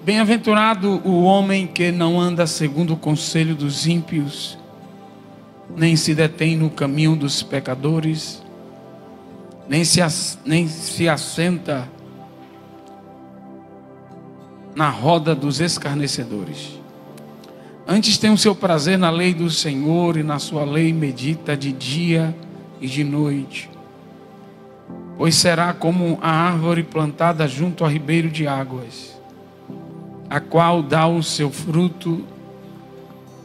Bem-aventurado o homem que não anda segundo o conselho dos ímpios, nem se detém no caminho dos pecadores, nem se assenta na roda dos escarnecedores. Antes tem o seu prazer na lei do Senhor, e na sua lei medita de dia e de noite. Pois será como a árvore plantada junto ao ribeiro de águas, a qual dá o seu fruto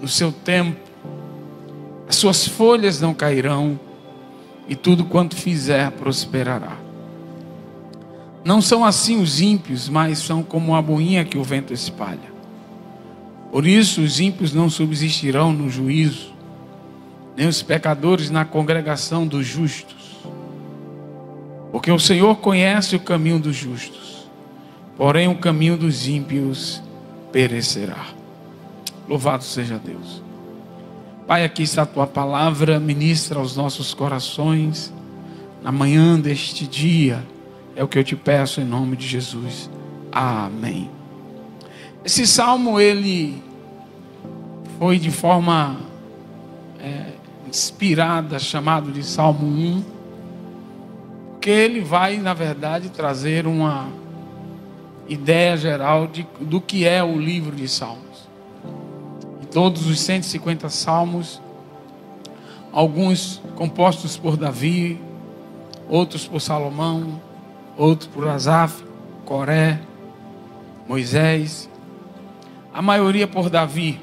no seu tempo, as suas folhas não cairão, e tudo quanto fizer prosperará. Não são assim os ímpios, mas são como a boinha que o vento espalha. Por isso os ímpios não subsistirão no juízo, nem os pecadores na congregação dos justos. Porque o Senhor conhece o caminho dos justos, porém o caminho dos ímpios perecerá. Louvado seja Deus. Pai, aqui está a tua palavra, ministra aos nossos corações na manhã deste dia. É o que eu te peço em nome de Jesus. Amém. Esse salmo, ele foi de forma inspirada, chamado de Salmo 1, porque ele vai, na verdade, trazer uma ideia geral do que é o livro de Salmos. E todos os 150 salmos, alguns compostos por Davi, outros por Salomão, outros por Asaf, Coré, Moisés, a maioria por Davi.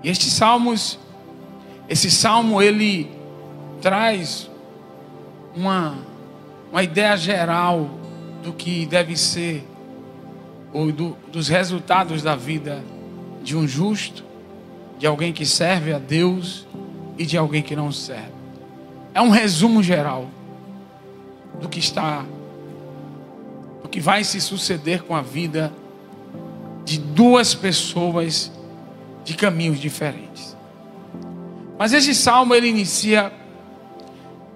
E esse salmo ele traz uma ideia geral do que deve ser, ou dos resultados da vida de um justo, de alguém que serve a Deus e de alguém que não serve. É um resumo geral do que vai se suceder com a vida de duas pessoas de caminhos diferentes. Mas esse salmo ele inicia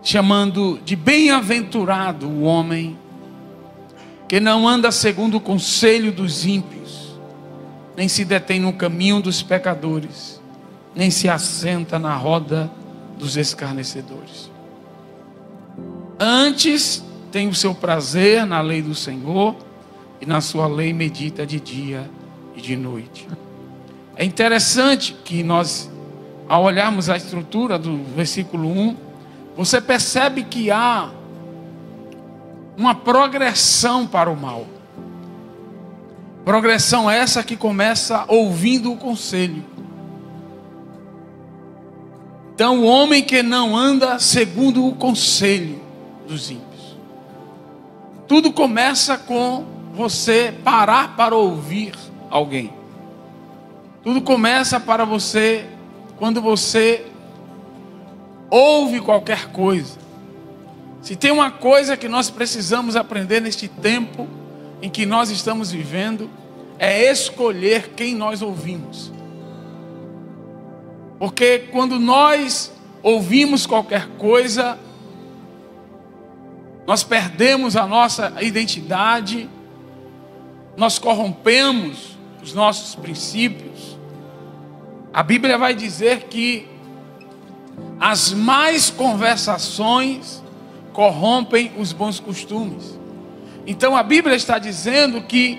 chamando de bem-aventurado o homem que não anda segundo o conselho dos ímpios, nem se detém no caminho dos pecadores, nem se assenta na roda dos escarnecedores. Antes tem o seu prazer na lei do Senhor, e na sua lei medita de dia e de noite. É interessante que nós, ao olharmos a estrutura do versículo 1, você percebe que há uma progressão para o mal. Progressão essa que começa ouvindo o conselho. Então, o homem que não anda segundo o conselho dos ímpios. Tudo começa com você parar para ouvir alguém. Tudo começa para você quando você ouve qualquer coisa. Se tem uma coisa que nós precisamos aprender neste tempo em que nós estamos vivendo, é escolher quem nós ouvimos. Porque quando nós ouvimos qualquer coisa, nós perdemos a nossa identidade, nós corrompemos os nossos princípios. A Bíblia vai dizer que as más conversações corrompem os bons costumes. Então a Bíblia está dizendo que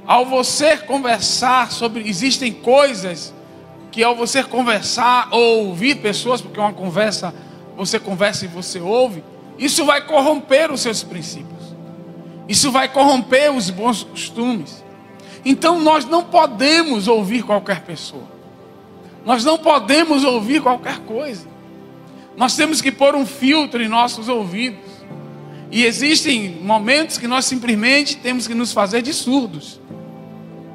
ao você conversar sobre, existem coisas que ao você conversar ou ouvir pessoas, porque uma conversa, você conversa e você ouve, isso vai corromper os seus princípios. Isso vai corromper os bons costumes. Então nós não podemos ouvir qualquer pessoa. Nós não podemos ouvir qualquer coisa. Nós temos que pôr um filtro em nossos ouvidos. E existem momentos que nós simplesmente temos que nos fazer de surdos.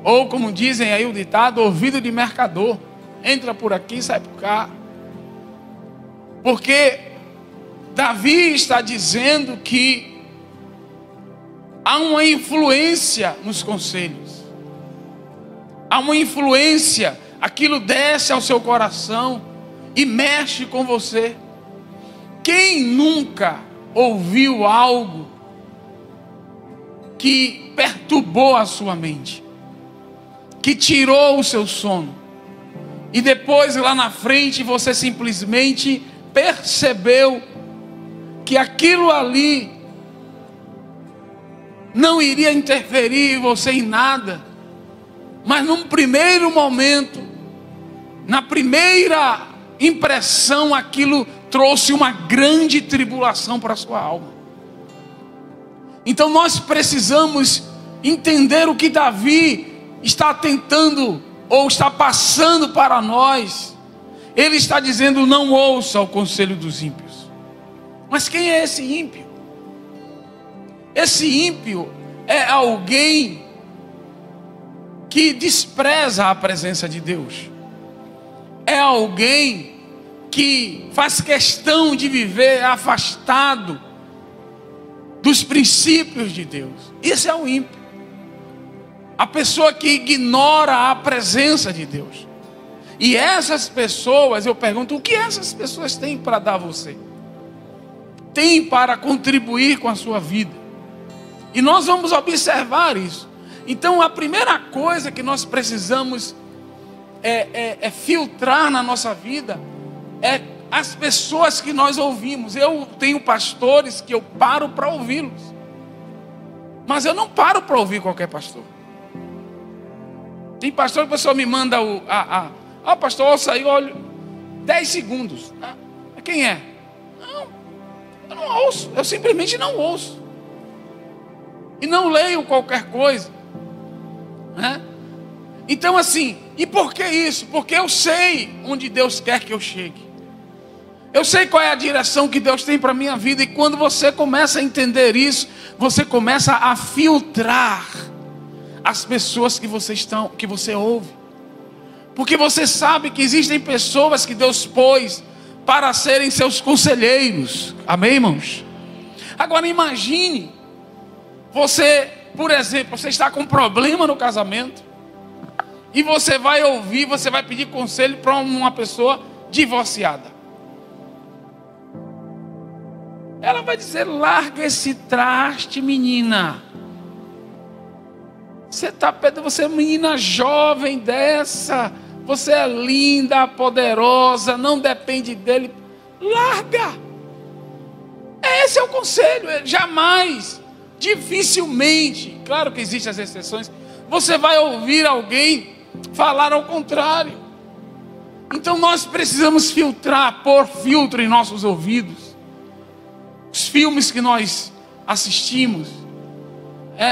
Ou como dizem aí o ditado, ouvido de mercador. Entra por aqui, sai por cá. Porque Davi está dizendo que há uma influência nos conselhos. Há uma influência, aquilo desce ao seu coração e mexe com você. Quem nunca ouviu algo que perturbou a sua mente? que tirou o seu sono. E depois lá na frente você simplesmente percebeu que aquilo ali não iria interferir em você em nada. Mas num primeiro momento, na primeira impressão, aquilo trouxe uma grande tribulação para a sua alma. Então nós precisamos entender o que Davi está tentando ou está passando para nós. Ele está dizendo: não ouça o conselho dos ímpios. Mas quem é esse ímpio? Esse ímpio é alguém que despreza a presença de Deus. É alguém que faz questão de viver afastado dos princípios de Deus. Esse é o ímpio. A pessoa que ignora a presença de Deus. E essas pessoas, eu pergunto, o que essas pessoas têm para dar a você? Têm para contribuir com a sua vida. E nós vamos observar isso. Então a primeira coisa que nós precisamos filtrar na nossa vida é as pessoas que nós ouvimos. Eu tenho pastores que eu paro para ouvi-los, mas eu não paro para ouvir qualquer pastor. Tem pastor que o pessoal me manda pastor, ouça aí, olha, 10 segundos. Quem é? Não, eu não ouço, eu simplesmente não ouço. E não leio qualquer coisa, né? Então assim, e por que isso? Porque eu sei onde Deus quer que eu chegue. Eu sei qual é a direção que Deus tem para a minha vida. E quando você começa a entender isso, você começa a filtrar as pessoas que você ouve. Porque você sabe que existem pessoas que Deus pôs para serem seus conselheiros. Amém, irmãos? Agora imagine, você, por exemplo, você está com um problema no casamento, e você vai ouvir, você vai pedir conselho para uma pessoa divorciada. Ela vai dizer: larga esse traste, menina. Você é menina jovem dessa. Você é linda, poderosa, não depende dele. Larga. Esse é o conselho. Jamais, dificilmente, claro que existem as exceções, você vai ouvir alguém falar ao contrário. Então nós precisamos filtrar, pôr filtro em nossos ouvidos. Os filmes que nós assistimos,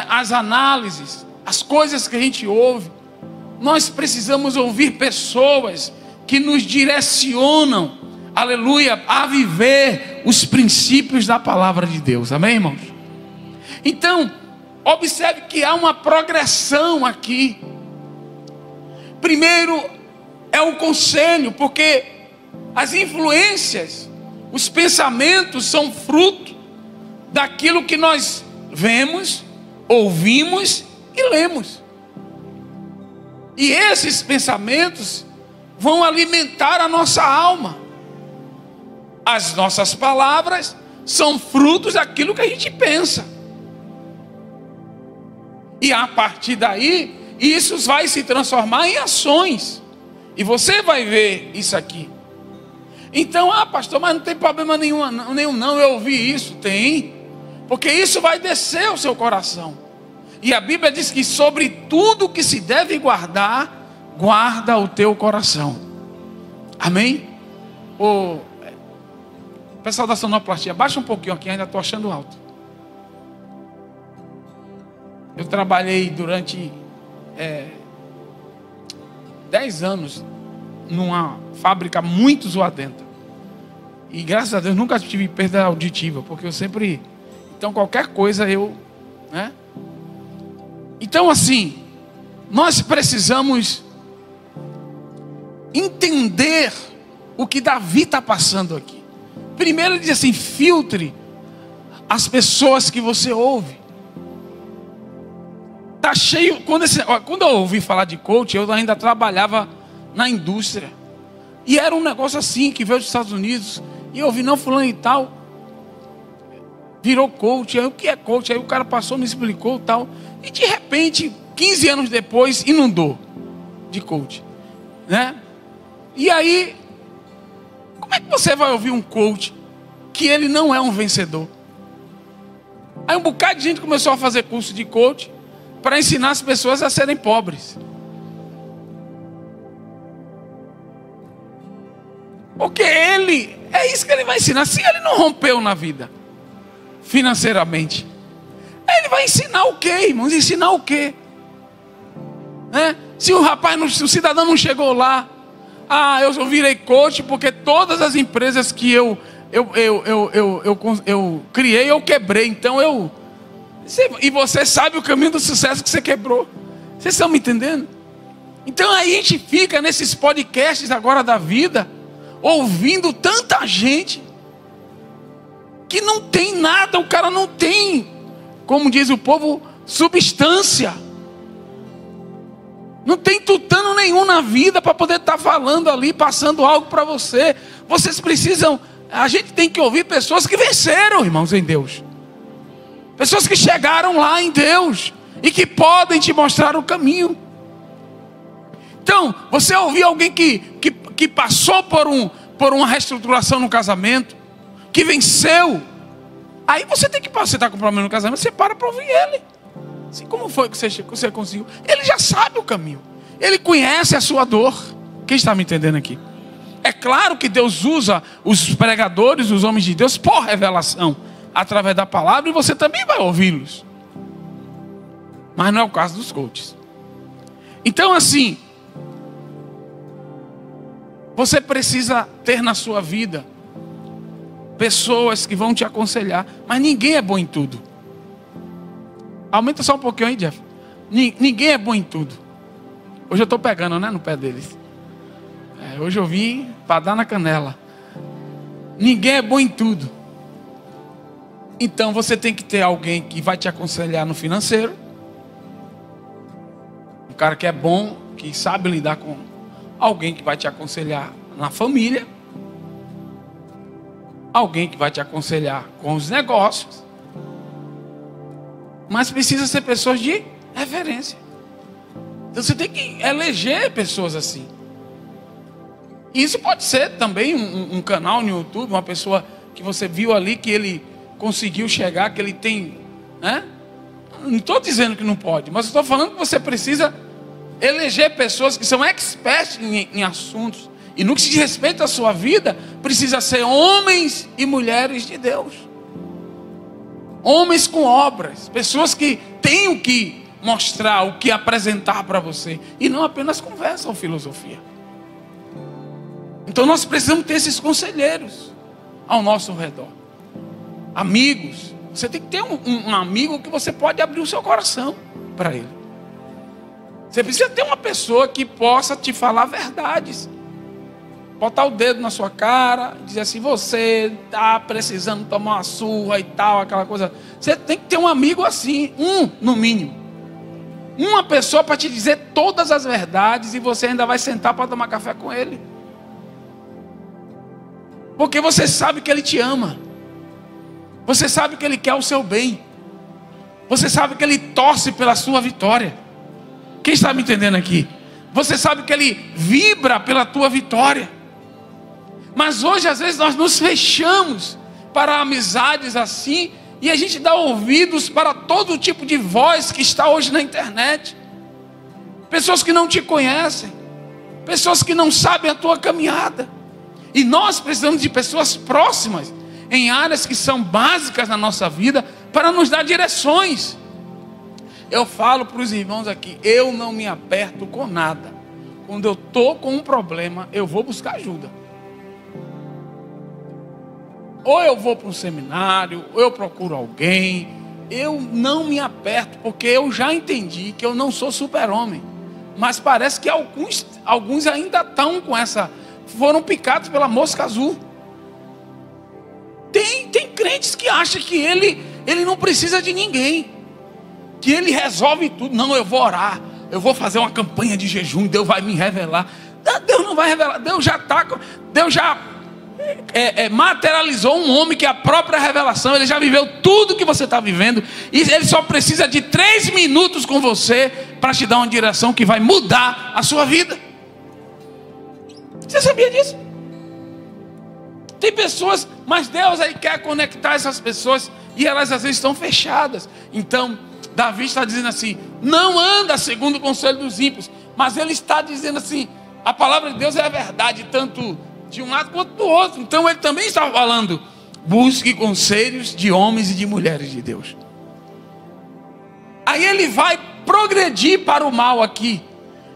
as análises, as coisas que a gente ouve. Nós precisamos ouvir pessoas que nos direcionam, aleluia, a viver os princípios da palavra de Deus. Amém, irmãos? Então, observe que há uma progressão aqui. Primeiro é o conselho, porque as influências, os pensamentos são fruto daquilo que nós vemos, ouvimos e lemos. E esses pensamentos vão alimentar a nossa alma. As nossas palavras são frutos daquilo que a gente pensa. E a partir daí, isso vai se transformar em ações. E você vai ver isso aqui. Então, pastor, mas não tem problema nenhum não, eu ouvi isso. Tem, porque isso vai descer o seu coração. E a Bíblia diz que sobre tudo que se deve guardar, guarda o teu coração. Amém? O pessoal da sonoplastia, baixa um pouquinho aqui, ainda estou achando alto. Eu trabalhei durante 10 anos numa fábrica muito zoadenta. E graças a Deus nunca tive perda auditiva, porque eu sempre... Então qualquer coisa né? Então assim, nós precisamos entender o que Davi está passando aqui. Primeiro ele diz assim: filtre as pessoas que você ouve. Está cheio... Quando eu ouvi falar de coach, eu ainda trabalhava na indústria. E era um negócio assim, que veio dos Estados Unidos. E eu ouvi, não, fulano e tal virou coach. Aí, o que é coach? Aí o cara passou, me explicou e tal. E de repente, 15 anos depois, inundou. de coach, né? E aí, como é que você vai ouvir um coach que ele não é um vencedor? Aí um bocado de gente começou a fazer curso de coach para ensinar as pessoas a serem pobres. Porque ele, é isso que ele vai ensinar. Se ele não rompeu na vida, financeiramente, ele vai ensinar o quê, irmãos? Ensinar o quê? Né? Se o cidadão não chegou lá, eu virei coach porque todas as empresas que eu criei, eu quebrei. Então e você sabe o caminho do sucesso que você quebrou. Vocês estão me entendendo? Então aí a gente fica nesses podcasts agora da vida, ouvindo tanta gente que não tem nada, o cara não tem, como diz o povo, substância. Não tem tutano nenhum na vida para poder estar falando ali, passando algo para você. Vocês precisam, a gente tem que ouvir pessoas que venceram, irmãos, em Deus. Pessoas que chegaram lá em Deus e que podem te mostrar o caminho. Então, você ouvir alguém que passou por uma reestruturação no casamento, que venceu, aí você está com problema no casamento, você para ouvir ele. Assim, como foi que você conseguiu? Ele já sabe o caminho. Ele conhece a sua dor. Quem está me entendendo aqui? É claro que Deus usa os pregadores, os homens de Deus, por revelação, através da palavra, e você também vai ouvi-los. Mas não é o caso dos coaches. Então assim, você precisa ter na sua vida pessoas que vão te aconselhar. Mas ninguém é bom em tudo. Aumenta só um pouquinho aí, Jeff. Ninguém é bom em tudo. Hoje eu estou pegando, né, no pé deles. Hoje eu vim para dar na canela. Ninguém é bom em tudo. Então você tem que ter alguém que vai te aconselhar no financeiro. Um cara que é bom, que sabe lidar com alguém que vai te aconselhar na família. Alguém que vai te aconselhar com os negócios. Mas precisa ser pessoas de referência. Então você tem que eleger pessoas assim. E isso pode ser também um canal no YouTube, uma pessoa que você viu ali, que ele conseguiu chegar, que ele tem, né? Não estou dizendo que não pode, mas estou falando que você precisa eleger pessoas que são experts em assuntos. E no que se diz respeito à sua vida, precisa ser homens e mulheres de Deus. Homens com obras, pessoas que têm o que mostrar, o que apresentar para você, e não apenas conversa ou filosofia. Então nós precisamos ter esses conselheiros ao nosso redor. Amigos, você tem que ter um amigo que você pode abrir o seu coração para ele. Você precisa ter uma pessoa que possa te falar verdades. Botar o dedo na sua cara, dizer assim, você está precisando tomar uma surra e tal, aquela coisa. Você tem que ter um amigo assim, no mínimo. Uma pessoa para te dizer todas as verdades, e você ainda vai sentar para tomar café com ele. Porque você sabe que ele te ama. Você sabe que ele quer o seu bem. Você sabe que ele torce pela sua vitória. Quem está me entendendo aqui? Você sabe que ele vibra pela tua vitória. Mas hoje às vezes nós nos fechamos para amizades assim, e a gente dá ouvidos para todo tipo de voz que está hoje na internet. Pessoas que não te conhecem, pessoas que não sabem a tua caminhada. E nós precisamos de pessoas próximas em áreas que são básicas na nossa vida para nos dar direções. Eu falo para os irmãos aqui, eu não me aperto com nada. Quando eu estou com um problema, eu vou buscar ajuda. Ou eu vou para um seminário, ou eu procuro alguém. Eu não me aperto, porque eu já entendi que eu não sou super-homem. Mas parece que alguns ainda estão com essa... Foram picados pela mosca azul. Tem crentes que acham que ele não precisa de ninguém, que ele resolve tudo. Não, eu vou orar, eu vou fazer uma campanha de jejum, Deus vai me revelar. Deus não vai revelar, Deus já materializou um homem que é a própria revelação. Ele já viveu tudo que você está vivendo, e ele só precisa de 3 minutos com você para te dar uma direção que vai mudar a sua vida. Você sabia disso? Tem pessoas, mas Deus aí quer conectar essas pessoas, e elas às vezes estão fechadas. Então Davi está dizendo assim: não anda segundo o conselho dos ímpios. Mas ele está dizendo assim: a palavra de Deus é a verdade, tanto de um lado quanto do outro. Então ele também está falando: busque conselhos de homens e de mulheres de Deus. Aí ele vai progredir para o mal aqui.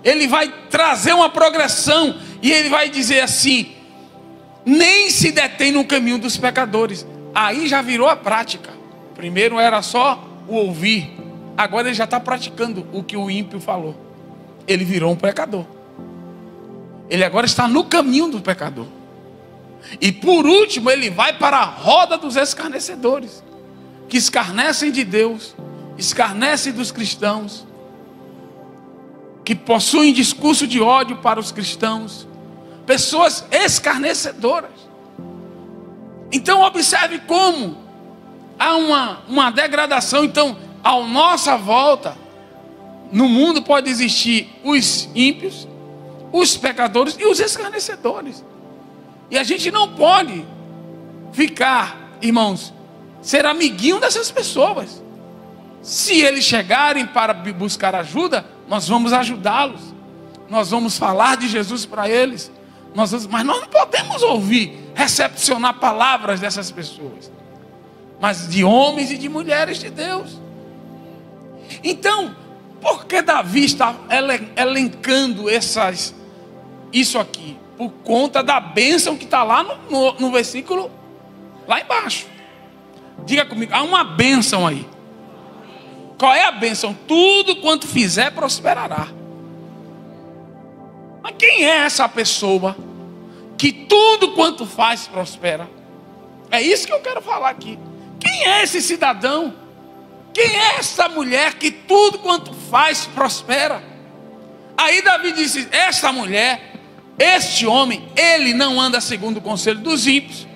Ele vai trazer uma progressão, e ele vai dizer assim: nem se detém no caminho dos pecadores. Aí já virou a prática. Primeiro era só o ouvir, agora ele já está praticando o que o ímpio falou. Ele virou um pecador. Ele agora está no caminho do pecador. E por último, ele vai para a roda dos escarnecedores, que escarnecem de Deus, escarnecem dos cristãos, que possuem discurso de ódio para os cristãos, pessoas escarnecedoras. Então observe como há uma degradação. Então, à nossa volta, no mundo pode existir os ímpios, os pecadores e os escarnecedores. E a gente não pode ficar, irmãos, ser amiguinho dessas pessoas. Se eles chegarem para buscar ajuda, nós vamos ajudá-los. Nós vamos falar de Jesus para eles. Mas nós não podemos ouvir, recepcionar palavras dessas pessoas, mas de homens e de mulheres de Deus. Então, por que Davi está elencando isso aqui? Por conta da bênção que está lá no versículo, lá embaixo. Diga comigo, há uma bênção aí. Qual é a bênção? Tudo quanto fizer prosperará. Mas quem é essa pessoa que tudo quanto faz prospera? É isso que eu quero falar aqui. Quem é esse cidadão? Quem é essa mulher que tudo quanto faz prospera? Aí Davi disse: esta mulher, este homem, ele não anda segundo o conselho dos ímpios,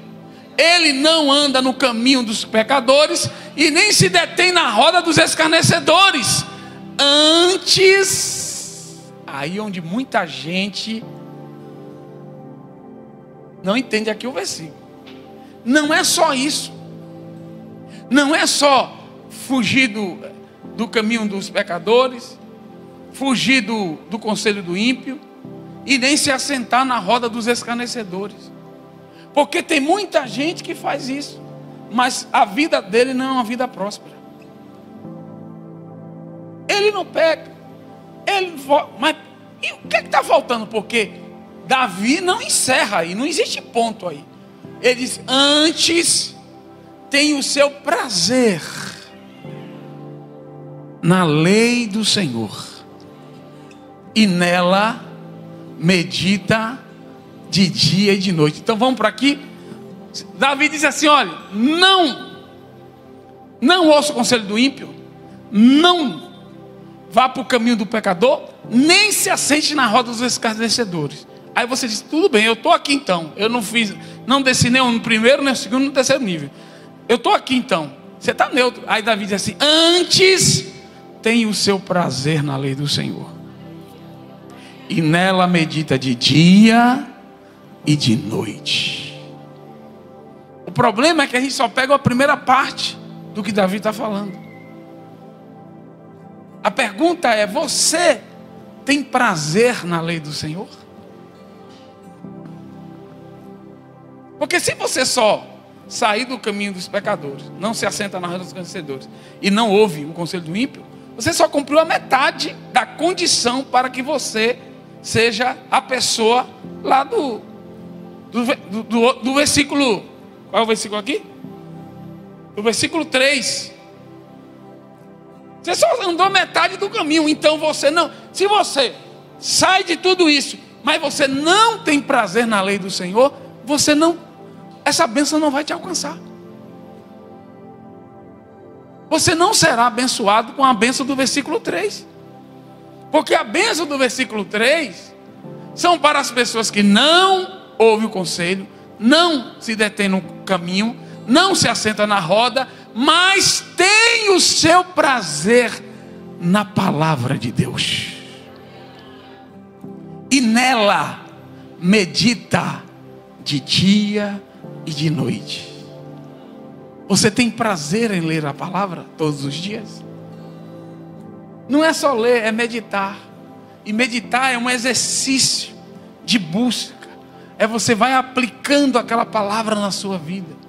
ele não anda no caminho dos pecadores, e nem se detém na roda dos escarnecedores. Antes, aí onde muita gente não entende aqui o versículo. Não é só isso. Não é só fugir do caminho dos pecadores, fugir do conselho do ímpio, e nem se assentar na roda dos escarnecedores. Porque tem muita gente que faz isso, mas a vida dele não é uma vida próspera. Ele não peca, mas e o que está faltando? Porque Davi não encerra aí, não existe ponto aí. Ele diz: antes tem o seu prazer na lei do Senhor, e nela medita de dia e de noite. Então vamos para aqui. Davi diz assim: olha, não ouça o conselho do ímpio, não vá para o caminho do pecador, nem se assente na roda dos escarnecedores. Aí você diz: tudo bem, eu estou aqui então. Eu não desci nem no primeiro, nem no segundo, nem no terceiro nível. Eu estou aqui então. Você está neutro. Aí Davi diz assim: antes tem o seu prazer na lei do Senhor, e nela medita de dia e de noite. O problema é que a gente só pega a primeira parte do que Davi está falando. A pergunta é: você tem prazer na lei do Senhor? Porque se você só sair do caminho dos pecadores, não se assenta na roda dos escarnecedores, e não ouve o conselho do ímpio, você só cumpriu a metade da condição para que você seja a pessoa lá do versículo. Qual é o versículo aqui? Do versículo 3. Você só andou metade do caminho. Então você não, se você sai de tudo isso, mas você não tem prazer na lei do Senhor, você não, essa bênção não vai te alcançar. Você não será abençoado com a bênção do versículo 3. Porque a bênção do versículo 3 são para as pessoas que não ouvem o conselho, não se detém no caminho, não se assenta na roda, mas tem o seu prazer na palavra de Deus. E nela medita de dia e de noite. Você tem prazer em ler a palavra todos os dias? Não é só ler, é meditar. E meditar é um exercício de busca. É você vai aplicando aquela palavra na sua vida.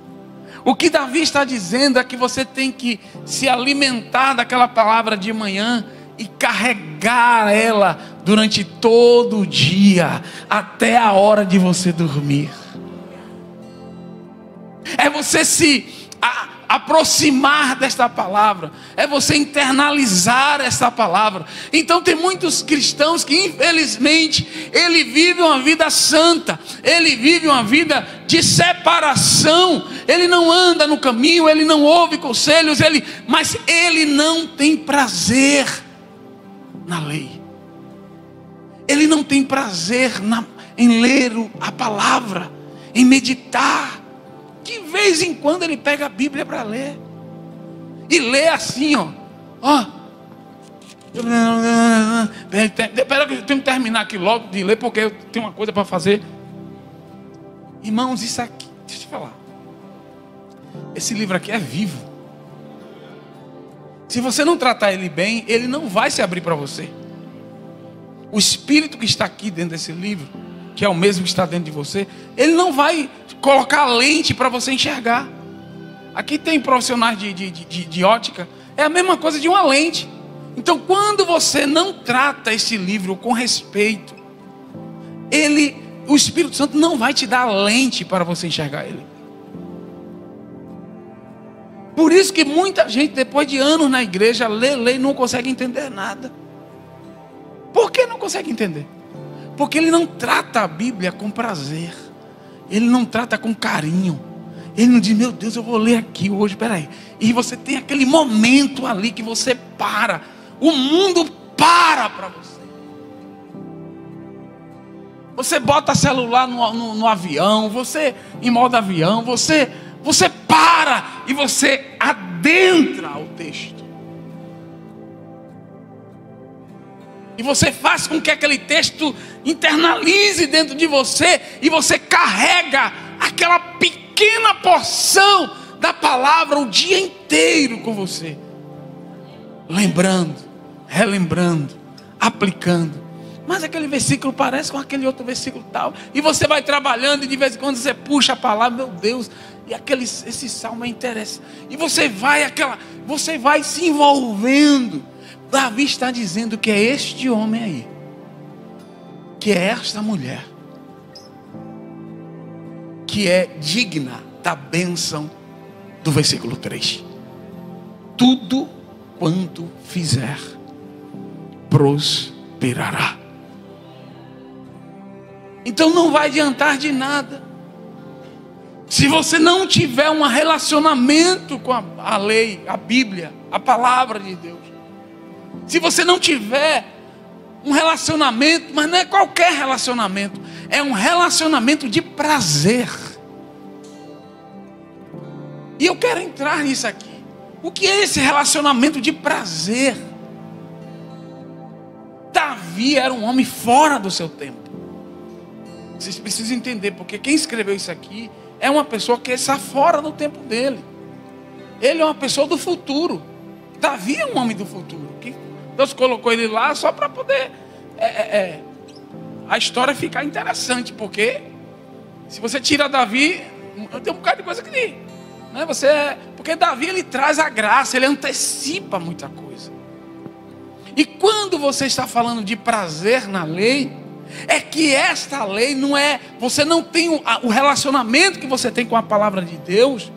O que Davi está dizendo é que você tem que se alimentar daquela palavra de manhã e carregar ela durante todo o dia, até a hora de você dormir. É você se aproximar desta palavra, é você internalizar essa palavra. Então tem muitos cristãos que infelizmente ele vive uma vida santa, ele vive uma vida de separação, ele não anda no caminho, ele não ouve conselhos, mas ele não tem prazer na lei, ele não tem prazer em ler a palavra, em meditar. De vez em quando ele pega a Bíblia para ler. E lê assim, ó. Espera que eu tenho que terminar aqui logo de ler, porque eu tenho uma coisa para fazer. Irmãos, isso aqui, deixa eu te falar. Esse livro aqui é vivo. Se você não tratar ele bem, ele não vai se abrir para você. O Espírito que está aqui dentro desse livro, que é o mesmo que está dentro de você, ele não vai colocar lente para você enxergar. Aqui tem profissionais de ótica, é a mesma coisa de uma lente. Então quando você não trata esse livro com respeito, o Espírito Santo não vai te dar lente para você enxergar ele. Por isso que muita gente, depois de anos na igreja, lê e não consegue entender nada. Por que não consegue entender? Porque ele não trata a Bíblia com prazer, ele não trata com carinho, ele não diz, meu Deus, eu vou ler aqui hoje, peraí. E você tem aquele momento ali que você para, o mundo para você. Você bota celular no avião, você em modo avião, você para e você adentra ao texto. E você faz com que aquele texto internalize dentro de você. E você carrega aquela pequena porção da palavra o dia inteiro com você. Lembrando, relembrando, aplicando. Mas aquele versículo parece com aquele outro versículo tal. E você vai trabalhando e de vez em quando você puxa a palavra, meu Deus. E esse salmo é interessante. E você vai se envolvendo. Davi está dizendo que é este homem aí, que é esta mulher, que é digna da bênção do versículo 3. Tudo quanto fizer, prosperará. Então não vai adiantar de nada, se você não tiver um relacionamento com a lei, a Bíblia, a palavra de Deus. Se você não tiver um relacionamento, mas não é qualquer relacionamento, é um relacionamento de prazer. E eu quero entrar nisso aqui. O que é esse relacionamento de prazer? Davi era um homem fora do seu tempo. Vocês precisam entender, porque quem escreveu isso aqui é uma pessoa que está fora do tempo dele. Ele é uma pessoa do futuro. Davi é um homem do futuro. Deus colocou ele lá só para poder a história ficar interessante, porque se você tira Davi, tem um bocado de coisa que né, porque Davi ele traz a graça, ele antecipa muita coisa. E quando você está falando de prazer na lei, é que esta lei não é, você não tem o relacionamento que você tem com a palavra de Deus,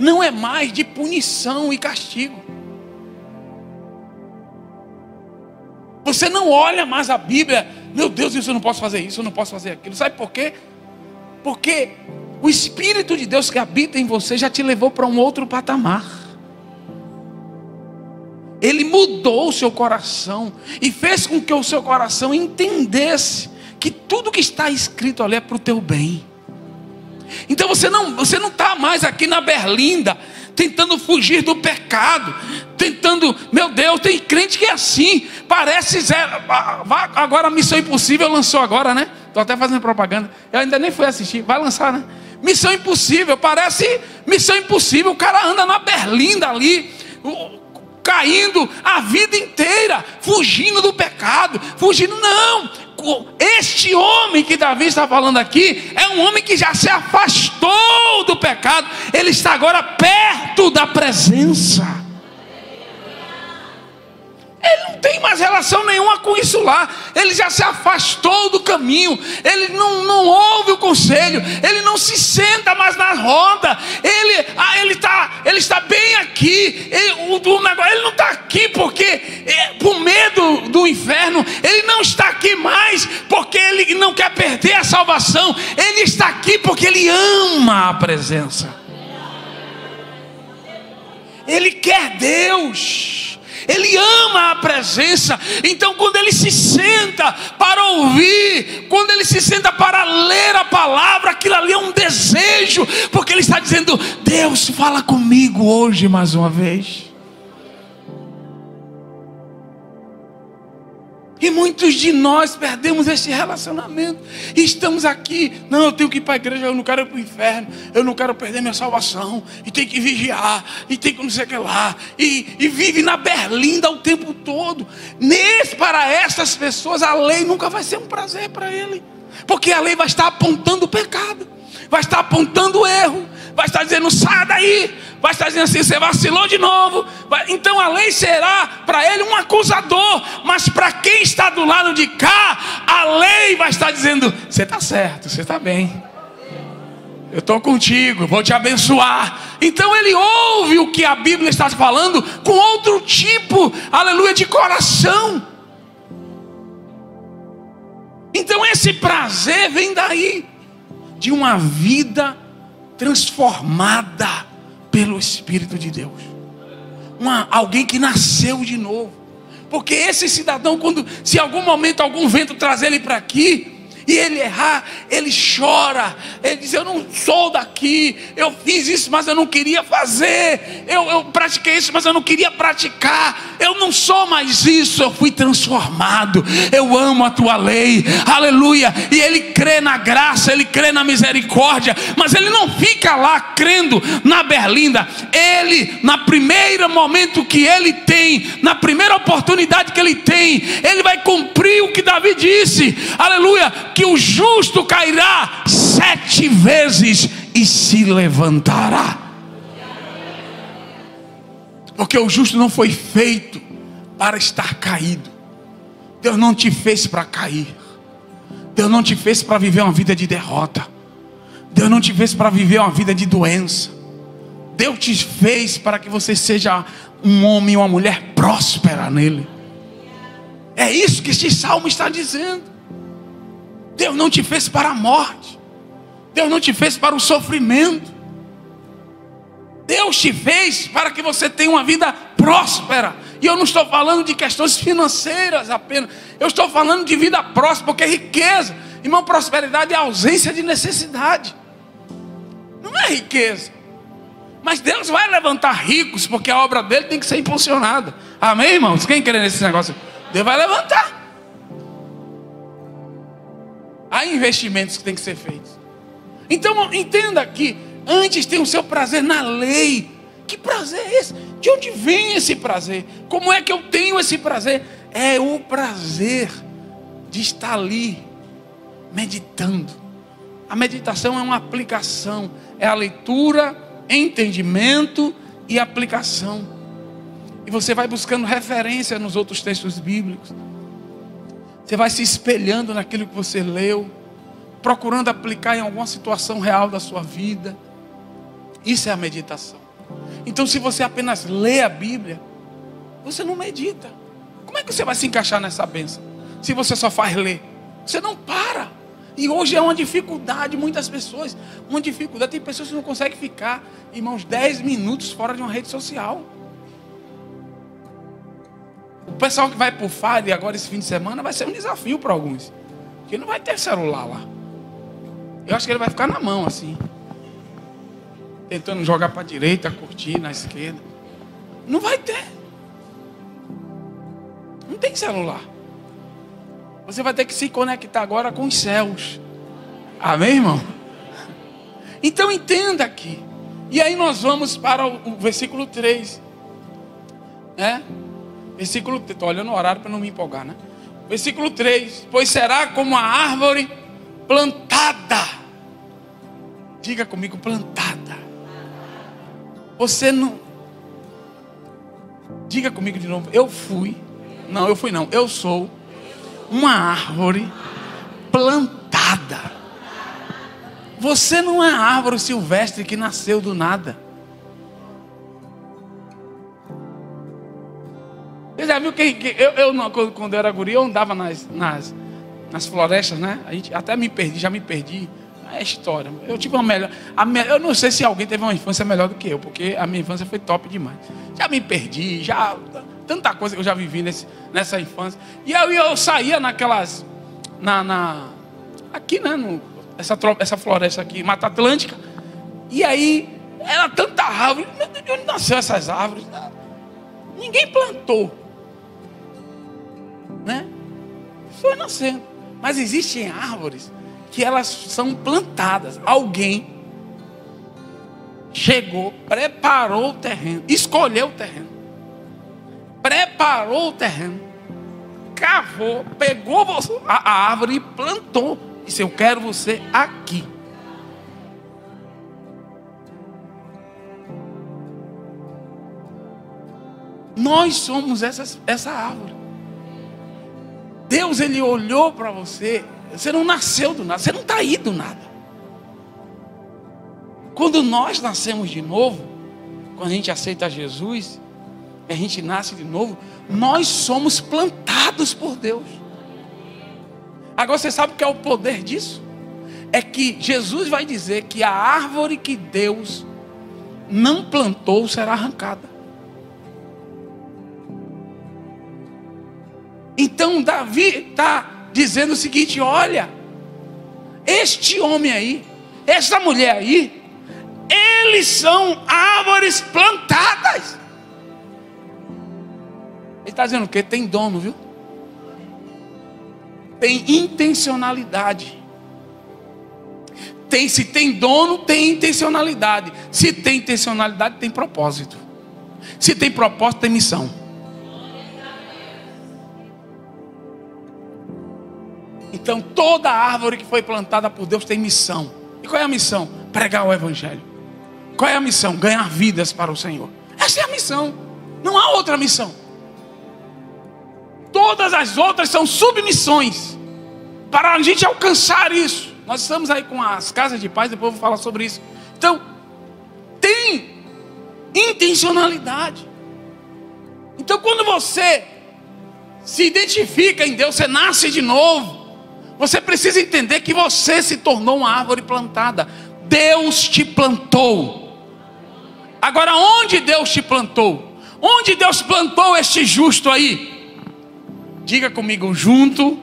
não é mais de punição e castigo. Você não olha mais a Bíblia, meu Deus, isso eu não posso fazer isso, eu não posso fazer aquilo. Sabe por quê? Porque o Espírito de Deus que habita em você já te levou para um outro patamar. Ele mudou o seu coração e fez com que o seu coração entendesse que tudo que está escrito ali é para o teu bem. Então você não está mais aqui na berlinda, tentando fugir do pecado, tentando, meu Deus, tem crente que é assim, parece zero. Agora a Missão Impossível lançou agora, né? Estou até fazendo propaganda, eu ainda nem fui assistir, vai lançar, né? Missão Impossível, parece Missão Impossível, o cara anda na berlinda ali, caindo a vida inteira, fugindo do pecado, não. Este homem que Davi está falando aqui é um homem que já se afastou do pecado, ele está agora perto da presença. Ele não tem mais relação nenhuma com isso lá. Ele já se afastou do caminho. Ele não ouve o conselho. Ele não se senta mais na roda. Ele está bem aqui. Ele não está aqui porque por medo do inferno. Ele não está aqui mais porque ele não quer perder a salvação. Ele está aqui porque ele ama a presença. Ele quer Deus. Ele ama a presença. Então quando ele se senta para ouvir, quando ele se senta para ler a palavra, aquilo ali é um desejo, porque ele está dizendo: Deus, fala comigo hoje mais uma vez. E muitos de nós perdemos esse relacionamento. E estamos aqui, não, eu tenho que ir para a igreja, eu não quero ir para o inferno, eu não quero perder minha salvação, e tem que vigiar, e tem que não sei o que lá, e vive na berlinda o tempo todo. Para essas pessoas a lei nunca vai ser um prazer para ele, porque a lei vai estar apontando o pecado, vai estar apontando o erro, vai estar dizendo: sai daí, vai estar dizendo assim: você vacilou de novo. Então a lei será para ele um acusador, mas para quem está do lado de cá, a lei vai estar dizendo: você está certo, você está bem, eu estou contigo, vou te abençoar. Então ele ouve o que a Bíblia está falando com outro tipo, aleluia, de coração. Então esse prazer vem daí, de uma vida transformada pelo Espírito de Deus, alguém que nasceu de novo. Porque esse cidadão, se em algum momento algum vento trazer ele para aqui e ele errar, ele chora, ele diz: eu não sou daqui, eu fiz isso, mas eu não queria fazer, eu pratiquei isso, mas eu não queria praticar, eu não sou mais isso, eu fui transformado, eu amo a tua lei, aleluia. E ele crê na graça, ele crê na misericórdia, mas ele não fica lá crendo na berlinda. Ele, no primeiro momento que ele tem, na primeira oportunidade que ele tem, ele vai cumprir o que Davi disse, aleluia, que o justo cairá 7 vezes e se levantará. Porque o justo não foi feito para estar caído. Deus não te fez para cair. Deus não te fez para viver uma vida de derrota. Deus não te fez para viver uma vida de doença. Deus te fez para que você seja um homem e uma mulher próspera nele. É isso que este salmo está dizendo. Deus não te fez para a morte. Deus não te fez para o sofrimento. Deus te fez para que você tenha uma vida próspera. E eu não estou falando de questões financeiras apenas. Eu estou falando de vida próspera, porque é riqueza. Irmão, prosperidade é ausência de necessidade. Não é riqueza. Mas Deus vai levantar ricos, porque a obra dele tem que ser impulsionada. Amém, irmãos? Quem crê nesse negócio? Deus vai levantar. Há investimentos que têm que ser feitos. Então entenda que antes tem o seu prazer na lei. Que prazer é esse? De onde vem esse prazer? Como é que eu tenho esse prazer? É o prazer de estar ali meditando. A meditação é uma aplicação. É a leitura, entendimento e aplicação. E você vai buscando referência nos outros textos bíblicos. Você vai se espelhando naquilo que você leu, procurando aplicar em alguma situação real da sua vida. Isso é a meditação. Então, se você apenas lê a Bíblia, você não medita. Como é que você vai se encaixar nessa bênção? Se você só faz ler, você não para. E hoje é uma dificuldade, muitas pessoas, uma dificuldade. Tem pessoas que não conseguem ficar, irmãos, 10 minutos fora de uma rede social. O pessoal que vai para o Fire agora esse fim de semana vai ser um desafio para alguns, porque não vai ter celular lá. Eu acho que ele vai ficar na mão assim. tentando jogar para a direita, curtir na esquerda. Não vai ter. Não tem celular. Você vai ter que se conectar agora com os céus. Amém, irmão? Então entenda aqui. E aí nós vamos para o versículo 3. Né? Versículo 3. Estou olhando o horário para não me empolgar, né? Versículo 3. Pois será como a árvore plantada. Diga comigo, plantada. Você não... Diga comigo de novo. Eu sou uma árvore plantada. Você não é árvore silvestre que nasceu do nada. Você já viu quando eu era guri, eu andava nas florestas, né? A gente até já me perdi. É história. Eu tive uma melhor. Eu não sei se alguém teve uma infância melhor do que eu, porque a minha infância foi top demais. Já me perdi, tanta coisa que eu já vivi nessa infância. E aí eu saía naquelas. Aqui, né? Essa floresta aqui, Mata Atlântica. E aí era tanta árvore. De onde nasceu essas árvores? Ninguém plantou, né? Foi nascendo. Mas existem árvores que elas são plantadas. Alguém chegou, preparou o terreno, escolheu o terreno, preparou o terreno, cavou, pegou a árvore e plantou. Disse: eu quero você aqui. Nós somos essa árvore. Deus, Ele olhou para você. Você não nasceu do nada, você não está aí do nada. Quando nós nascemos de novo, quando a gente aceita Jesus, a gente nasce de novo, nós somos plantados por Deus. Agora você sabe o que é o poder disso? É que Jesus vai dizer que a árvore que Deus não plantou será arrancada. Então Davi está dizendo o seguinte: olha, este homem aí, essa mulher aí, eles são árvores plantadas. Ele está dizendo o quê? Tem dono, viu? Tem intencionalidade. Se tem dono, tem intencionalidade. Se tem intencionalidade, tem propósito. Se tem propósito, tem missão. Então toda árvore que foi plantada por Deus tem missão. E qual é a missão? Pregar o evangelho. Qual é a missão? Ganhar vidas para o Senhor. Essa é a missão. Não há outra missão. Todas as outras são submissões para a gente alcançar isso. Nós estamos aí com as casas de paz, depois eu vou falar sobre isso. Então, tem intencionalidade. Então, quando você se identifica em Deus, você nasce de novo, você precisa entender que você se tornou uma árvore plantada. Deus te plantou. Agora, onde Deus te plantou? Onde Deus plantou este justo aí? Diga comigo: junto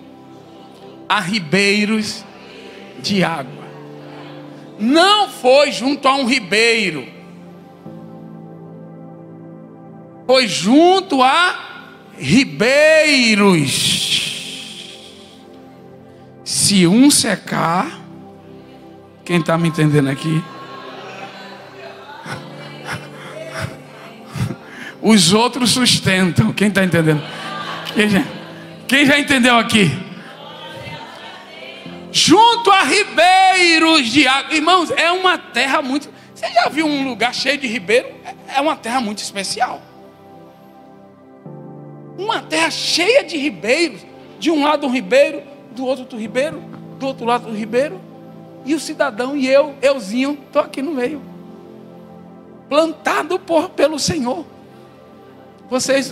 a ribeiros de água. Não foi junto a um ribeiro, foi junto a ribeiros. Se um secar, quem está me entendendo aqui? Os outros sustentam. Quem está entendendo? Quem já entendeu aqui? Junto a ribeiros de água. Irmãos, é uma terra muito... Você já viu um lugar cheio de ribeiro? É uma terra muito especial. Uma terra cheia de ribeiros. De um lado um ribeiro, do outro ribeiro, do outro lado um ribeiro. E o cidadão e euzinho, estou aqui no meio. Plantado pelo Senhor. Você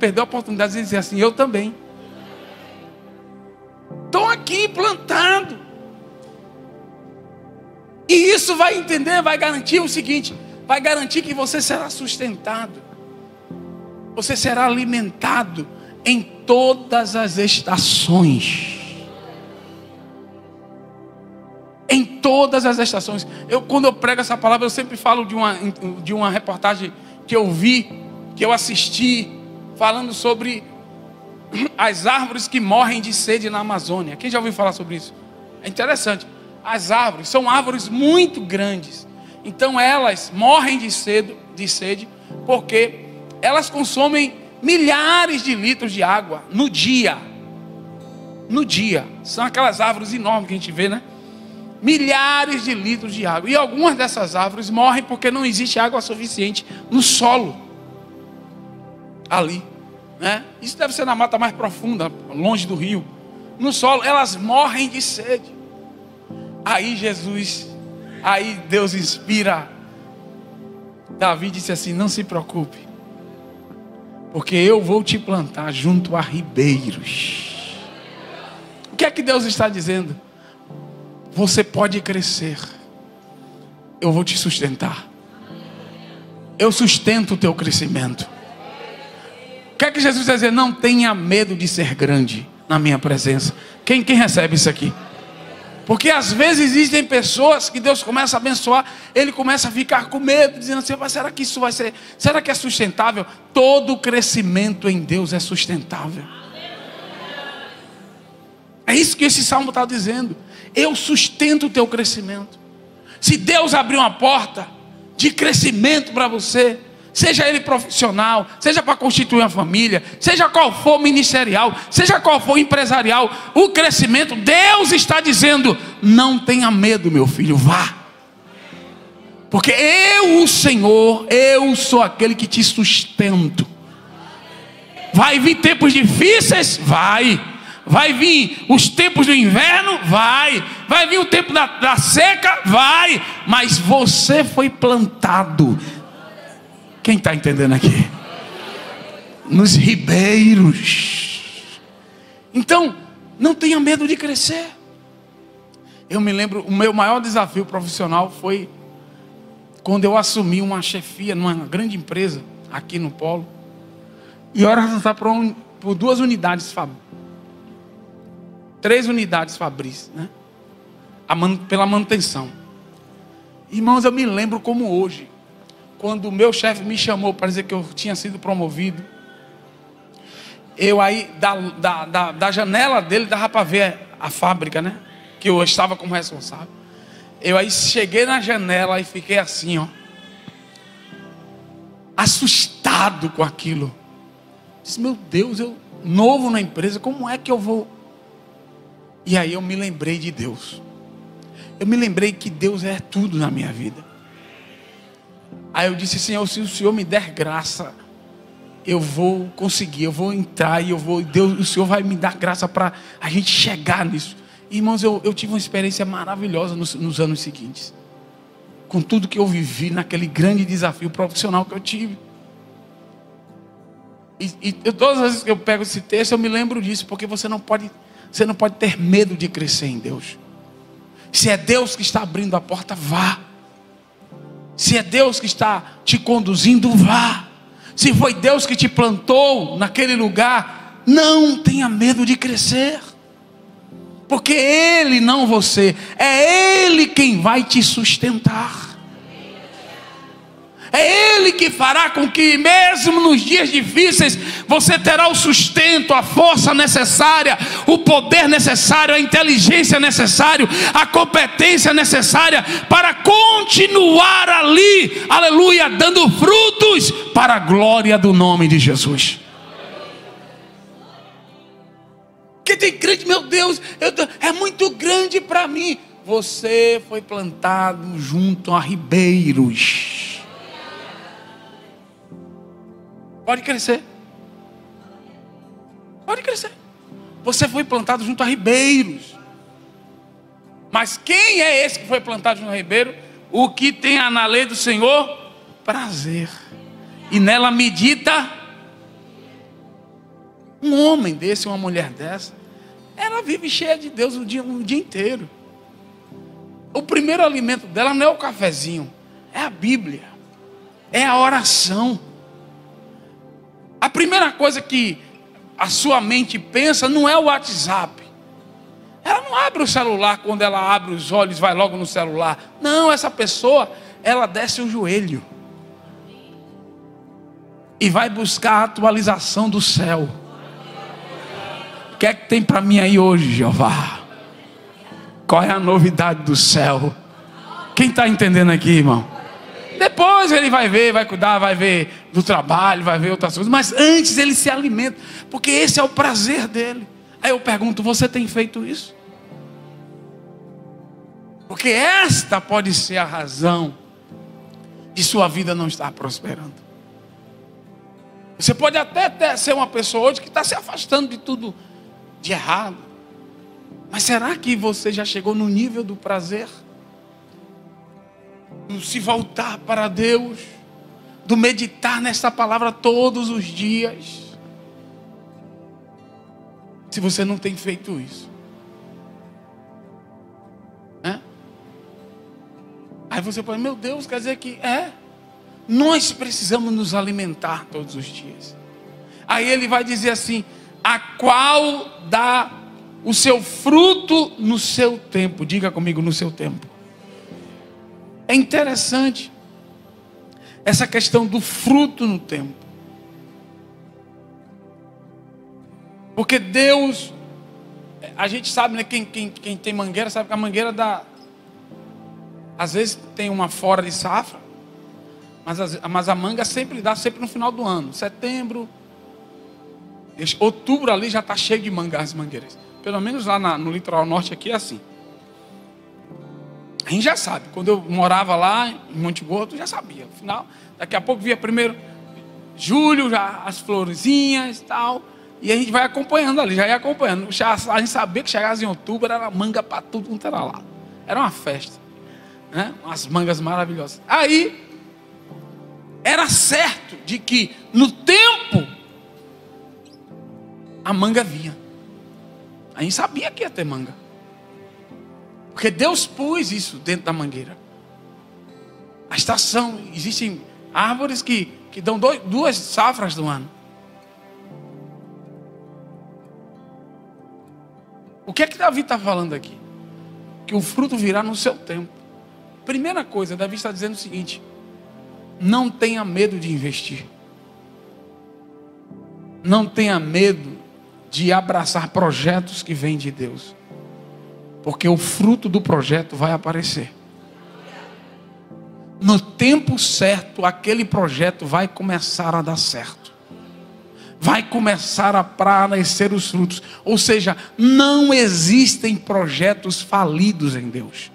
perdeu a oportunidade de dizer assim: eu também. Estou aqui plantado. E isso vai garantir o seguinte: vai garantir que você será sustentado. Você será alimentado em todas as estações. Em todas as estações. Quando eu prego essa palavra, eu sempre falo de uma reportagem que eu vi, que eu assisti, falando sobre as árvores que morrem de sede na Amazônia. Quem já ouviu falar sobre isso? É interessante. As árvores são árvores muito grandes. Então elas morrem de sede porque elas consomem milhares de litros de água no dia. No dia. São aquelas árvores enormes que a gente vê, né? Milhares de litros de água. E algumas dessas árvores morrem porque não existe água suficiente no solo. Ali, né? Isso deve ser na mata mais profunda, longe do rio. No solo, elas morrem de sede. Aí Deus inspira Davi, disse assim: não se preocupe, porque eu vou te plantar junto a ribeiros. O que é que Deus está dizendo? Você pode crescer, eu vou te sustentar. Eu sustento o teu crescimento. O que é que Jesus está dizendo? Não tenha medo de ser grande na minha presença. Quem recebe isso aqui? Porque às vezes existem pessoas que Deus começa a abençoar, ele começa a ficar com medo, dizendo assim: mas será que isso vai ser? Será que é sustentável? Todo crescimento em Deus é sustentável. É isso que esse salmo está dizendo. Eu sustento o teu crescimento. Se Deus abrir uma porta de crescimento para você, seja ele profissional, seja para constituir uma família, seja qual for ministerial, seja qual for empresarial, o crescimento, Deus está dizendo: não tenha medo, meu filho, vá. Porque eu, o Senhor, eu sou aquele que te sustento. Vai vir tempos difíceis? Vai vir os tempos do inverno? Vai vir o tempo da seca? Vai. Mas você foi plantado. Quem está entendendo aqui? Nos ribeiros. Então, não tenha medo de crescer. Eu me lembro, o meu maior desafio profissional foi quando eu assumi uma chefia numa grande empresa aqui no Polo. E eu era responsável por 2 unidades 3 unidades Fabris, né? Pela manutenção. Irmãos, eu me lembro como hoje, quando o meu chefe me chamou para dizer que eu tinha sido promovido. Eu aí, da janela dele, dava para ver a fábrica, né? Que eu estava como responsável. Eu aí cheguei na janela e fiquei assim, ó, assustado com aquilo. Disse: meu Deus, eu novo na empresa, como é que eu vou? E aí eu me lembrei de Deus. Eu me lembrei que Deus é tudo na minha vida. Aí eu disse: Senhor, se o Senhor me der graça, eu vou conseguir, eu vou entrar e Deus, o Senhor vai me dar graça para a gente chegar nisso. Irmãos, eu tive uma experiência maravilhosa nos anos seguintes, com tudo que eu vivi naquele grande desafio profissional que eu tive. E todas as vezes que eu pego esse texto, eu me lembro disso, porque você não pode ter medo de crescer em Deus. Se é Deus que está abrindo a porta, vá. Se é Deus que está te conduzindo, vá. Se foi Deus que te plantou naquele lugar, não tenha medo de crescer. Porque Ele, não você, é Ele quem vai te sustentar. É Ele que fará com que mesmo nos dias difíceis você terá o sustento, a força necessária, o poder necessário, a inteligência necessária, a competência necessária para continuar ali, aleluia, dando frutos para a glória do nome de Jesus. Que tem crente, meu Deus, é muito grande para mim. Você foi plantado junto a ribeiros. Pode crescer. Pode crescer. Você foi plantado junto a ribeiros. Mas quem é esse que foi plantado junto a ribeiro? O que tem na lei do Senhor prazer, e nela medita. Um homem desse, uma mulher dessa, ela vive cheia de Deus o dia inteiro. O primeiro alimento dela não é o cafezinho, é a Bíblia, é a oração. A primeira coisa que a sua mente pensa não é o WhatsApp, Ela não abre o celular quando ela abre os olhos, vai logo no celular. Não, essa pessoa, ela desce o joelho e vai buscar a atualização do céu. O que é que tem para mim aí hoje, Jeová? Qual é a novidade do céu? Quem está entendendo aqui, irmão? Depois ele vai ver, vai cuidar, vai ver do trabalho, vai ver outras coisas. Mas antes ele se alimenta, porque esse é o prazer dele. Aí eu pergunto, você tem feito isso? Porque esta pode ser a razão de sua vida não estar prosperando. Você pode até ser uma pessoa hoje que está se afastando de tudo de errado. Mas será que você já chegou no nível do prazer? Do se voltar para Deus, do meditar nessa palavra todos os dias? Se você não tem feito isso, aí você pode, meu Deus, quer dizer que nós precisamos nos alimentar todos os dias. Aí ele vai dizer assim: a qual dá o seu fruto no seu tempo. Diga comigo, no seu tempo. É interessante essa questão do fruto no tempo. Porque Deus, a gente sabe, né? Quem tem mangueira sabe que a mangueira dá, às vezes tem uma fora de safra, mas a manga sempre dá, sempre no final do ano. Setembro, outubro ali já está cheio de manga, as mangueiras. Pelo menos lá no litoral norte aqui é assim. A gente já sabe. Quando eu morava lá em Monte Gordo, já sabia. No final, daqui a pouco via primeiro julho, já as florezinhas e tal. E a gente vai acompanhando ali, já ia acompanhando. A gente sabia que chegava em outubro, era manga para tudo quanto era lá. Era uma festa, né? Umas mangas maravilhosas. Aí, era certo de que no tempo a manga vinha. A gente sabia que ia ter manga, porque Deus pôs isso dentro da mangueira. A estação, existem árvores que dão duas safras do ano. O que é que Davi está falando aqui? Que o fruto virá no seu tempo. Primeira coisa, Davi está dizendo o seguinte: não tenha medo de investir. Não tenha medo de abraçar projetos que vêm de Deus. Porque o fruto do projeto vai aparecer. No tempo certo, aquele projeto vai começar a dar certo. Vai começar a aparecer os frutos. Ou seja, não existem projetos falidos em Deus.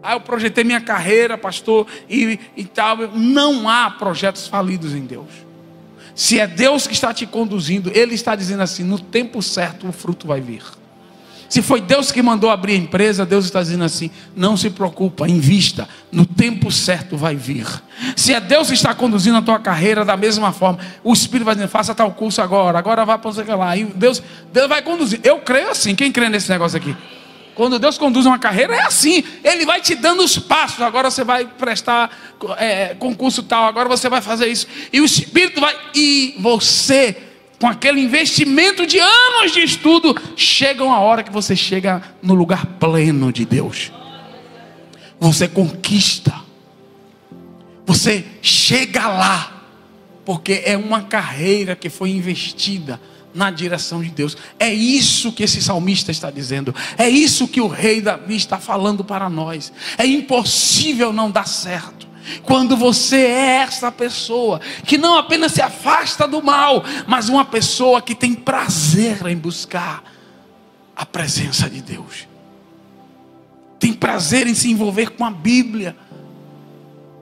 Eu projetei minha carreira, pastor, e tal. Não há projetos falidos em Deus. Se é Deus que está te conduzindo, Ele está dizendo assim: no tempo certo o fruto vai vir. Se foi Deus que mandou abrir a empresa, Deus está dizendo assim: não se preocupa, invista, no tempo certo vai vir. Se é Deus que está conduzindo a tua carreira, da mesma forma, o Espírito vai dizendo: faça tal curso agora vai para onde lá. E Deus vai conduzir. Eu creio assim. Quem crê nesse negócio aqui? Quando Deus conduz uma carreira, é assim. Ele vai te dando os passos. Agora você vai prestar concurso tal. Agora você vai fazer isso. E o Espírito vai... E você, com aquele investimento de anos de estudo, chega uma hora que você chega no lugar pleno de Deus. Você conquista. Você chega lá. Porque é uma carreira que foi investida na direção de Deus. É isso que esse salmista está dizendo. É isso que o rei Davi está falando para nós. É impossível não dar certo quando você é essa pessoa que não apenas se afasta do mal, mas uma pessoa que tem prazer em buscar a presença de Deus. Tem prazer em se envolver com a Bíblia.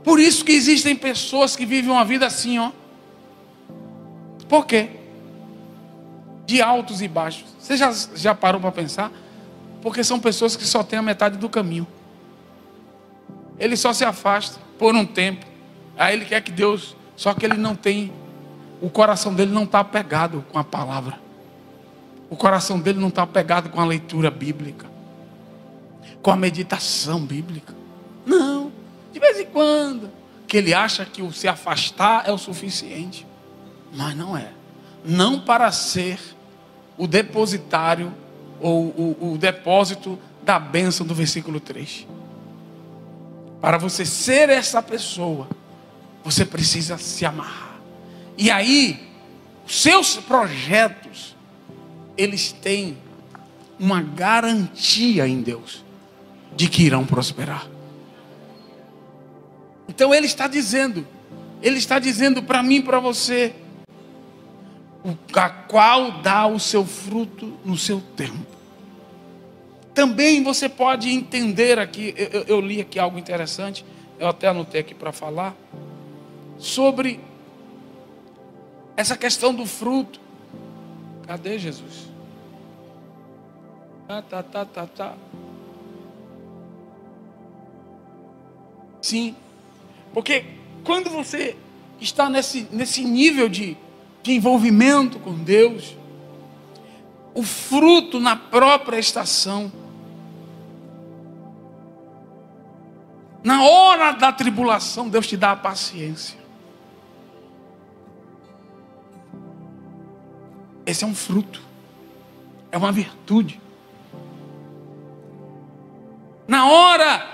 Por isso que existem pessoas que vivem uma vida assim, ó. Por quê? De altos e baixos. Você já parou para pensar? Porque são pessoas que só têm a metade do caminho. Ele só se afasta por um tempo. Aí ele quer que Deus... Só que ele não tem... O coração dele não está apegado com a palavra. O coração dele não está apegado com a leitura bíblica, com a meditação bíblica. Não. De vez em quando. Que ele acha que o se afastar é o suficiente. Mas não é. Não para ser o depositário ou o depósito da bênção do versículo 3. Para você ser essa pessoa, você precisa se amarrar. E aí, seus projetos, eles têm uma garantia em Deus de que irão prosperar. Então Ele está dizendo para mim e para você, a qual dá o seu fruto no seu tempo. Também você pode entender aqui, eu li aqui algo interessante, eu até anotei aqui para falar, sobre essa questão do fruto. Cadê Jesus? Tá. Sim, porque quando você está nesse nível de envolvimento com Deus, o fruto na própria estação, na hora da tribulação, Deus te dá a paciência. Esse é um fruto, é uma virtude. Na hora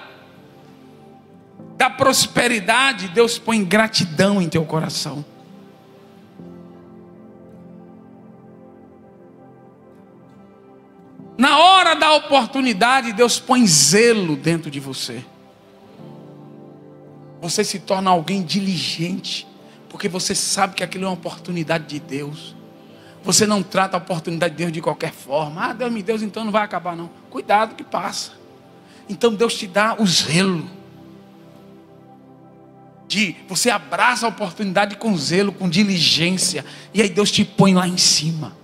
da prosperidade, Deus põe gratidão em teu coração. Na hora da oportunidade, Deus põe zelo dentro de você. Você se torna alguém diligente, porque você sabe que aquilo é uma oportunidade de Deus. Você não trata a oportunidade de Deus de qualquer forma. Ah, Deus me deu, então não vai acabar não. Cuidado que passa. Então Deus te dá o zelo. Você abraça a oportunidade com zelo, com diligência. E aí Deus te põe lá em cima.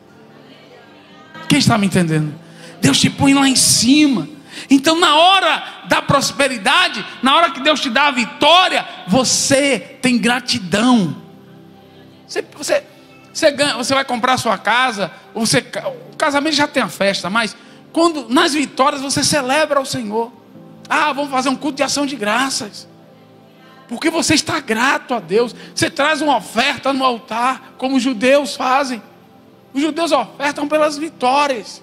Quem está me entendendo? Deus te põe lá em cima. Então na hora da prosperidade, na hora que Deus te dá a vitória, você tem gratidão. Você vai comprar a sua casa, o casamento já tem a festa, mas quando nas vitórias você celebra o Senhor. Ah, vamos fazer um culto de ação de graças, porque você está grato a Deus. Você traz uma oferta no altar, como os judeus fazem. Os judeus ofertam pelas vitórias.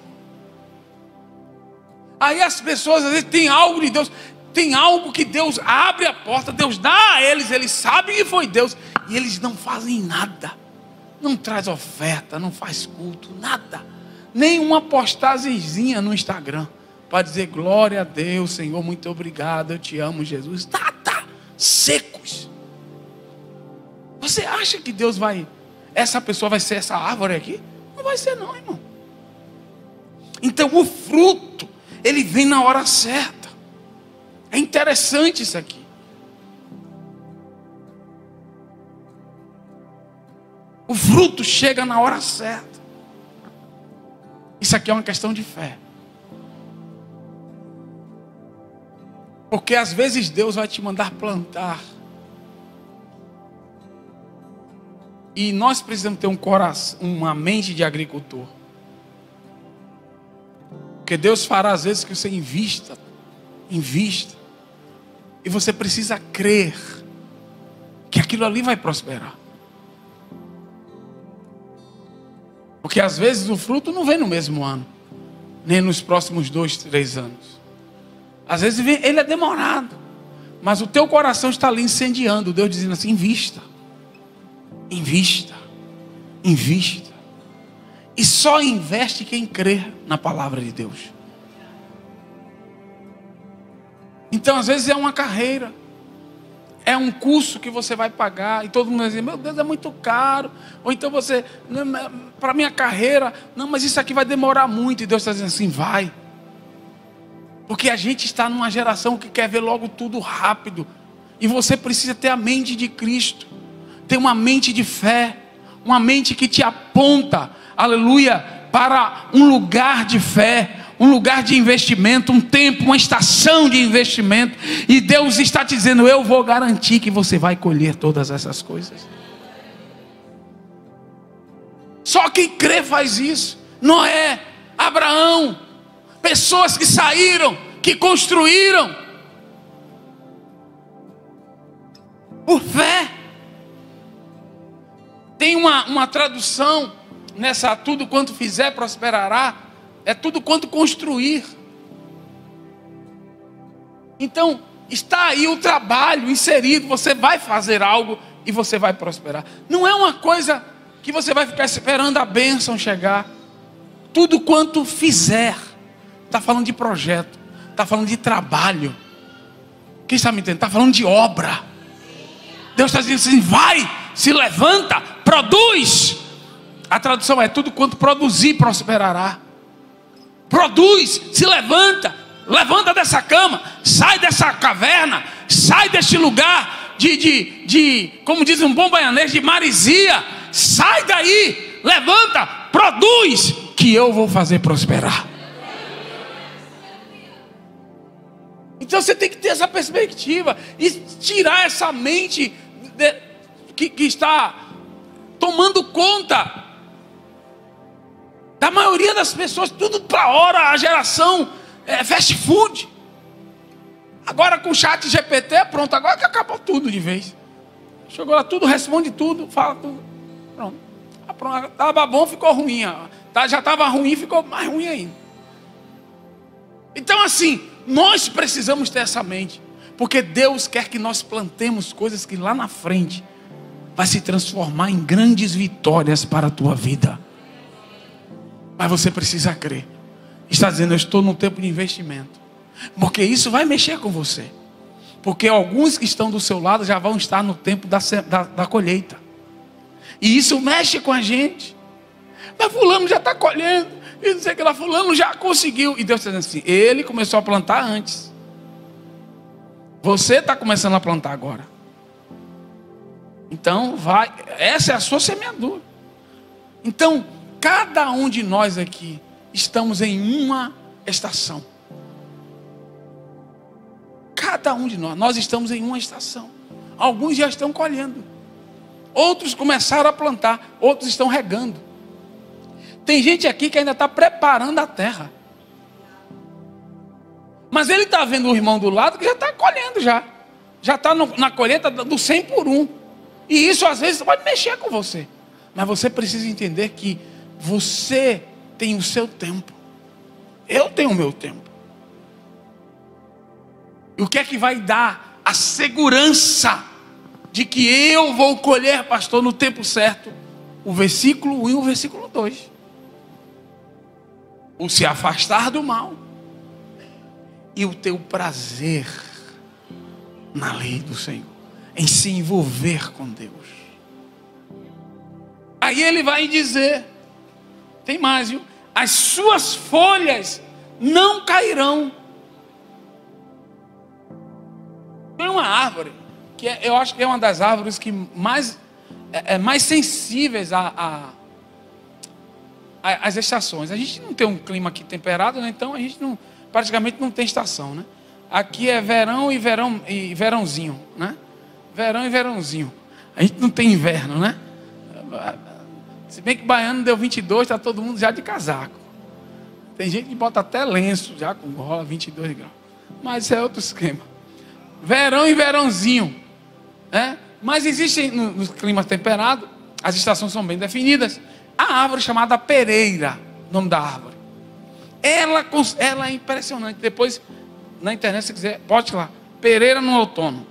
Aí as pessoas às vezes têm algo de Deus, tem algo que Deus abre a porta, Deus dá a eles sabem que foi Deus, e eles não fazem nada. Não traz oferta, não faz culto, nada. Nem uma postagemzinha no Instagram para dizer glória a Deus, Senhor, muito obrigado, eu te amo, Jesus. Nada, secos. Você acha que Deus essa pessoa vai ser essa árvore aqui? Não vai ser não, irmão. Então o fruto, ele vem na hora certa. É interessante isso aqui. O fruto chega na hora certa. Isso aqui é uma questão de fé. Porque às vezes Deus vai te mandar plantar. E nós precisamos ter um coração, uma mente de agricultor. Porque Deus fará às vezes que você invista. E você precisa crer que aquilo ali vai prosperar. Porque às vezes o fruto não vem no mesmo ano, nem nos próximos 2, 3 anos. Às vezes ele é demorado, mas o teu coração está ali incendiando. Deus dizendo assim: invista. E só investe quem crê na palavra de Deus. Então às vezes é uma carreira, é um curso que você vai pagar, e todo mundo vai dizer: meu Deus, é muito caro. Ou então você, para minha carreira, não, mas isso aqui vai demorar muito. E Deus está dizendo assim: vai. Porque a gente está numa geração que quer ver logo tudo rápido. E você precisa ter a mente de Cristo. Ter uma mente de fé. Uma mente que te aponta, aleluia, para um lugar de fé. Um lugar de investimento, um tempo, uma estação de investimento. E Deus está te dizendo: eu vou garantir que você vai colher todas essas coisas. Só quem crê faz isso. Noé, Abraão, pessoas que saíram, que construíram por fé. Tem uma tradução nessa tudo quanto fizer prosperará, é tudo quanto construir. Então, está aí o trabalho inserido, você vai fazer algo e você vai prosperar. Não é uma coisa que você vai ficar esperando a bênção chegar. Tudo quanto fizer, está falando de projeto, está falando de trabalho. Quem está me entendendo? Está falando de obra. Deus está dizendo assim: vai, se levanta, produz. A tradução é: tudo quanto produzir prosperará. Produz, se levanta, levanta dessa cama, sai dessa caverna, sai deste lugar como diz um bom baianês, de maresia. Sai daí, levanta, produz, que eu vou fazer prosperar. Então você tem que ter essa perspectiva e tirar essa mente que está tomando conta da maioria das pessoas, tudo para hora, a geração fast food. Agora com o chat GPT, pronto, agora que acabou tudo de vez. Chegou lá, tudo, responde tudo, fala tudo. Pronto. Estava bom, ficou ruim. Já estava ruim, ficou mais ruim ainda. Então assim, nós precisamos ter essa mente, porque Deus quer que nós plantemos coisas que lá na frente vai se transformar em grandes vitórias para a tua vida. Mas você precisa crer. Está dizendo: eu estou no tempo de investimento, porque isso vai mexer com você. Porque alguns que estão do seu lado já vão estar no tempo da colheita. E isso mexe com a gente. Mas fulano já está colhendo, e não sei o que lá, fulano já conseguiu. E Deus está dizendo assim: ele começou a plantar antes. Você está começando a plantar agora. Então vai, essa é a sua semeadura. Então cada um de nós aqui estamos em uma estação. Cada um de nós estamos em uma estação. Alguns já estão colhendo, outros começaram a plantar, outros estão regando. Tem gente aqui que ainda está preparando a terra, mas ele está vendo o irmão do lado que já está colhendo, já está na colheita do 100 por 1. E isso às vezes pode mexer com você, mas você precisa entender que você tem o seu tempo, eu tenho o meu tempo. E o que é que vai dar a segurança de que eu vou colher, pastor, no tempo certo? O versículo 1 e o versículo 2. O se afastar do mal e o teu prazer na lei do Senhor, em se envolver com Deus. Aí ele vai dizer, tem mais, viu? As suas folhas não cairão. Tem uma árvore que eu acho que é uma das árvores que mais sensíveis às estações. A gente não tem um clima aqui temperado, né? Então a gente praticamente não tem estação, né? Aqui é verão e verãozinho, né? Verão e verãozinho. A gente não tem inverno, né? Se bem que baiano deu 22, está todo mundo já de casaco. Tem gente que bota até lenço já com rola 22 graus. Mas isso é outro esquema. Verão e verãozinho, né? Mas existem nos climas temperados, as estações são bem definidas. A árvore chamada pereira, nome da árvore, ela é impressionante. Depois na internet, se quiser, bote lá: pereira no outono,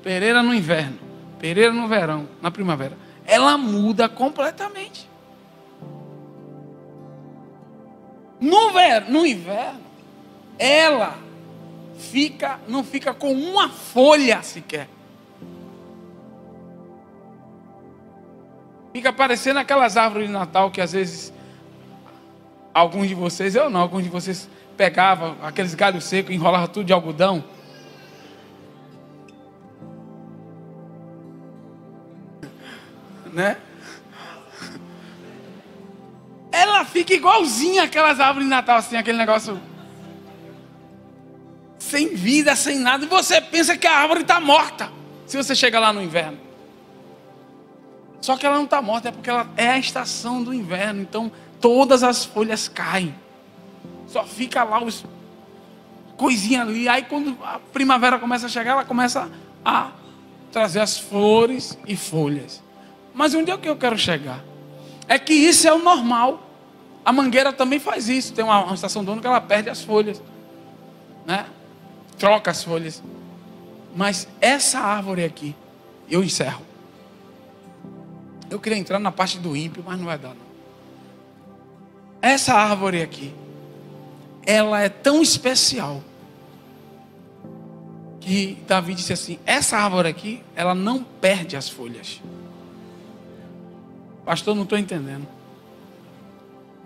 pereira no inverno, pereira no verão, na primavera. Ela muda completamente. No inverno, ela não fica com uma folha sequer. Fica parecendo aquelas árvores de Natal que às vezes alguns de vocês, eu não, alguns de vocês pegavam aqueles galhos secos e enrolavam tudo de algodão. Né? Ela fica igualzinha aquelas árvores de Natal, assim, aquele negócio sem vida, sem nada. E você pensa que a árvore está morta se você chega lá no inverno. Só que ela não está morta, é porque ela é a estação do inverno. Então todas as folhas caem, só fica lá os coisinha ali. Aí quando a primavera começa a chegar, ela começa a trazer as flores e folhas. Mas onde é que eu quero chegar? é que isso é o normal. A mangueira também faz isso. Tem uma estação do ano que ela perde as folhas, né? Troca as folhas. Mas essa árvore aqui, eu encerro. Eu queria entrar na parte do ímpio, mas não vai dar, não. Essa árvore aqui, ela é tão especial que Davi disse assim: essa árvore aqui, ela não perde as folhas. Pastor, não estou entendendo.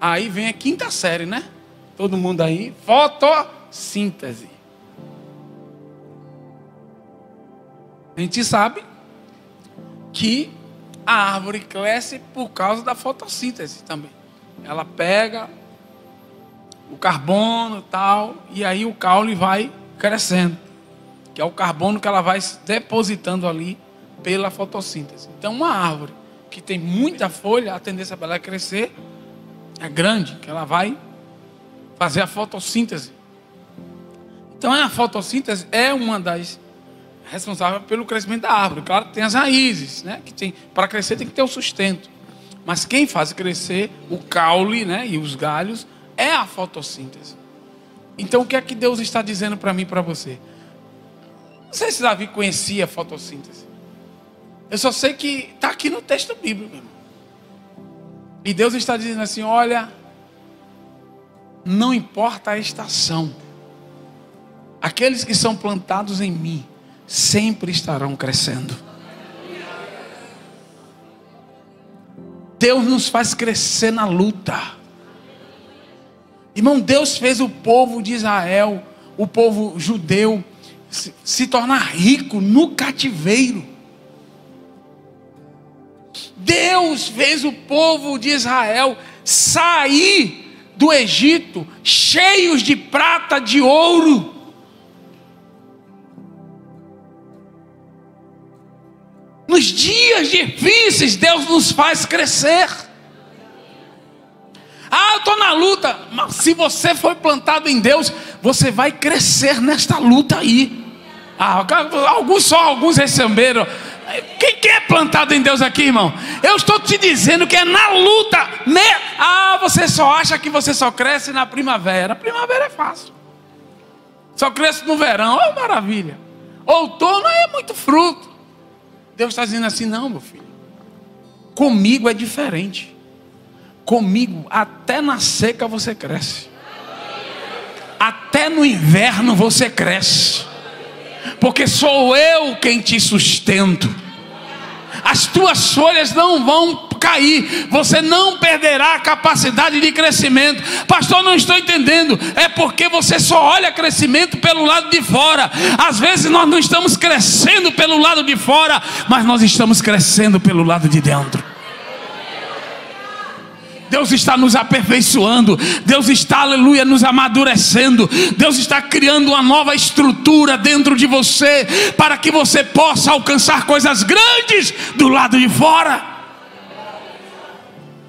Aí vem a quinta série, né? Todo mundo aí, fotossíntese. A gente sabe que a árvore cresce por causa da fotossíntese também. Ela pega o carbono e tal, e aí o caule vai crescendo, que é o carbono que ela vai depositando ali pela fotossíntese. Então uma árvore que tem muita folha, a tendência para ela crescer é grande, que ela vai fazer a fotossíntese. Então a fotossíntese é uma das responsáveis pelo crescimento da árvore. Claro que tem as raízes, né? Que tem, para crescer tem que ter o sustento. Mas quem faz crescer o caule, né, e os galhos é a fotossíntese. Então o que é que Deus está dizendo para mim e para você? Não sei se Davi conhecia a fotossíntese. Eu só sei que está aqui no texto bíblico, meu irmão. E Deus está dizendo assim: olha, não importa a estação, aqueles que são plantados em mim sempre estarão crescendo. Deus nos faz crescer na luta. Irmão, Deus fez o povo de Israel, o povo judeu, se tornar rico no cativeiro. Deus fez o povo de Israel sair do Egito cheios de prata, de ouro. Nos dias difíceis, Deus nos faz crescer. Ah, eu estou na luta. Mas se você foi plantado em Deus, você vai crescer nesta luta aí. Ah, alguns receberam. Quem é plantado em Deus aqui, irmão? Eu estou te dizendo que é na luta. Ah, você só acha que você só cresce na primavera. A primavera é fácil. Só cresce no verão. Oh, maravilha. Outono é muito fruto. Deus está dizendo assim: não, meu filho, comigo é diferente. Comigo, até na seca você cresce. Até no inverno você cresce. Porque sou eu quem te sustento. As tuas folhas não vão cair. Você não perderá a capacidade de crescimento. Pastor, não estou entendendo. É porque você só olha crescimento pelo lado de fora. Às vezes nós não estamos crescendo pelo lado de fora, mas nós estamos crescendo pelo lado de dentro. Deus está nos aperfeiçoando. Deus está, aleluia, nos amadurecendo. Deus está criando uma nova estrutura dentro de você, para que você possa alcançar coisas grandes do lado de fora.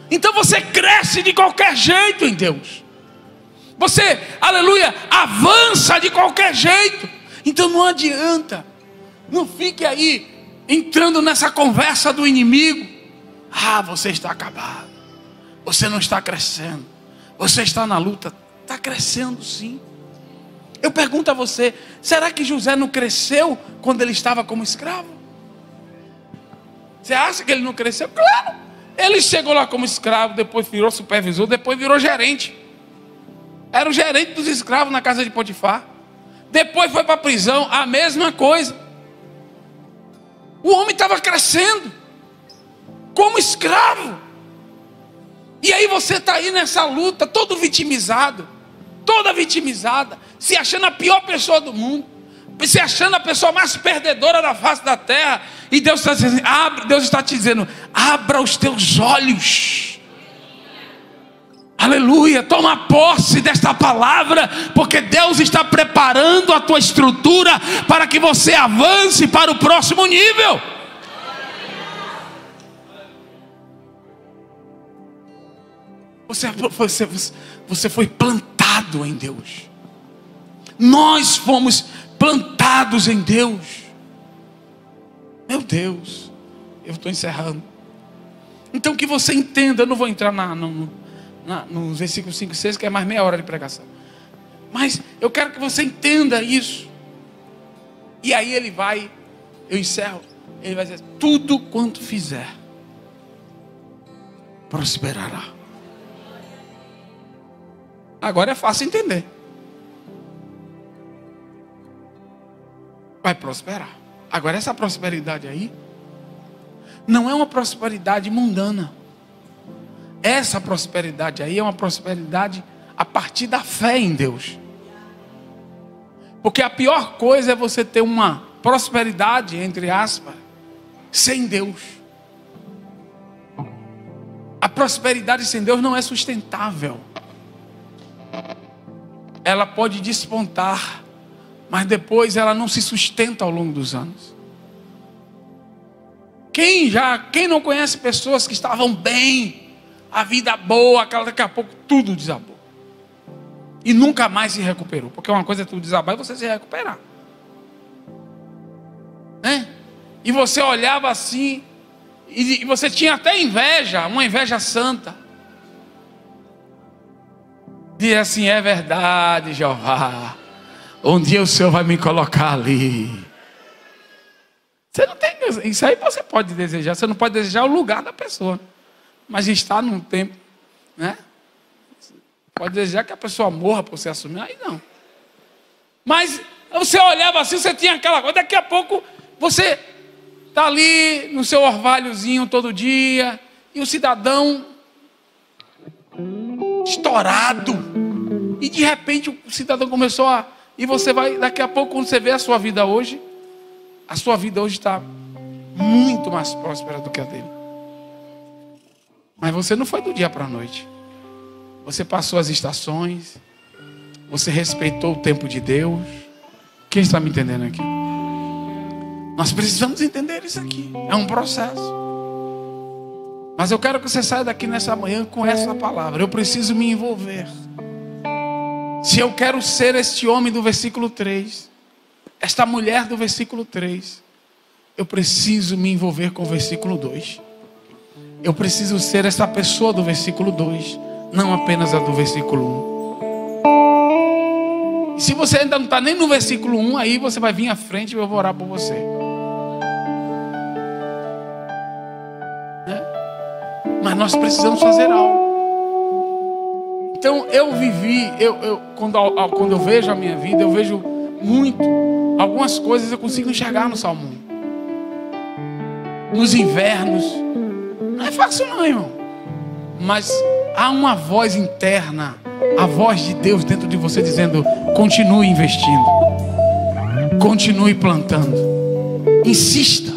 Então você cresce de qualquer jeito em Deus. Você, aleluia, avança de qualquer jeito. Então não adianta. Não fique aí entrando nessa conversa do inimigo. Ah, você está acabado. Você não está crescendo. Você está na luta. Está crescendo sim. Eu pergunto a você: será que José não cresceu quando ele estava como escravo? Você acha que ele não cresceu? Claro. Ele chegou lá como escravo, depois virou supervisor, depois virou gerente. Era o gerente dos escravos na casa de Potifar. Depois foi para a prisão, a mesma coisa. O homem estava crescendo como escravo. E aí você está aí nessa luta, todo vitimizado, toda vitimizada, se achando a pior pessoa do mundo, se achando a pessoa mais perdedora da face da terra. E Deus está dizendo, Deus está te dizendo: abra os teus olhos. Aleluia, toma posse desta palavra, porque Deus está preparando a tua estrutura para que você avance para o próximo nível. Você foi plantado em Deus. Nós fomos plantados em Deus. Meu Deus, eu estou encerrando. Então que você entenda, eu não vou entrar nos versículos 5 e 6, que é mais meia hora de pregação. Mas eu quero que você entenda isso. E aí ele vai, eu encerro, ele vai dizer, tudo quanto fizer, prosperará. Agora é fácil entender. Vai prosperar. Agora essa prosperidade aí não é uma prosperidade mundana. Essa prosperidade aí é uma prosperidade a partir da fé em Deus. Porque a pior coisa é você ter uma prosperidade, entre aspas, sem Deus. A prosperidade sem Deus não é sustentável. Ela pode despontar, mas depois ela não se sustenta ao longo dos anos. Quem não conhece pessoas que estavam bem, a vida boa, daqui a pouco tudo desabou. E nunca mais se recuperou. Porque uma coisa é tudo desabar e você se recuperar. Né? E você olhava assim, e você tinha até inveja, uma inveja santa. Dizia assim, é verdade, Jeová. Um dia o Senhor vai me colocar ali. Você não tem, isso aí você pode desejar. Você não pode desejar o lugar da pessoa. Mas está num tempo, né? Pode desejar que a pessoa morra por você assumir. Aí não. Mas você olhava assim, você tinha aquela coisa. Daqui a pouco você está ali no seu orvalhozinho todo dia. E o cidadão estourado. E de repente o cidadão começou a... E você vai, daqui a pouco, quando você vê a sua vida hoje está muito mais próspera do que a dele. Mas você não foi do dia para a noite. Você passou as estações. Você respeitou o tempo de Deus. Quem está me entendendo aqui? Nós precisamos entender isso aqui. É um processo. Mas eu quero que você saia daqui nessa manhã com essa palavra. Eu preciso me envolver. Se eu quero ser este homem do versículo 3, esta mulher do versículo 3, eu preciso me envolver com o versículo 2. Eu preciso ser essa pessoa do versículo 2, não apenas a do versículo 1. E se você ainda não está nem no versículo 1, aí você vai vir à frente e eu vou orar por você. Né? Mas nós precisamos fazer algo. Então eu vivi, quando eu vejo a minha vida, eu vejo muito, algumas coisas eu consigo enxergar no Salmo 1. Nos invernos, não é fácil não, irmão. Mas há uma voz interna, a voz de Deus dentro de você dizendo, continue investindo, continue plantando, insista,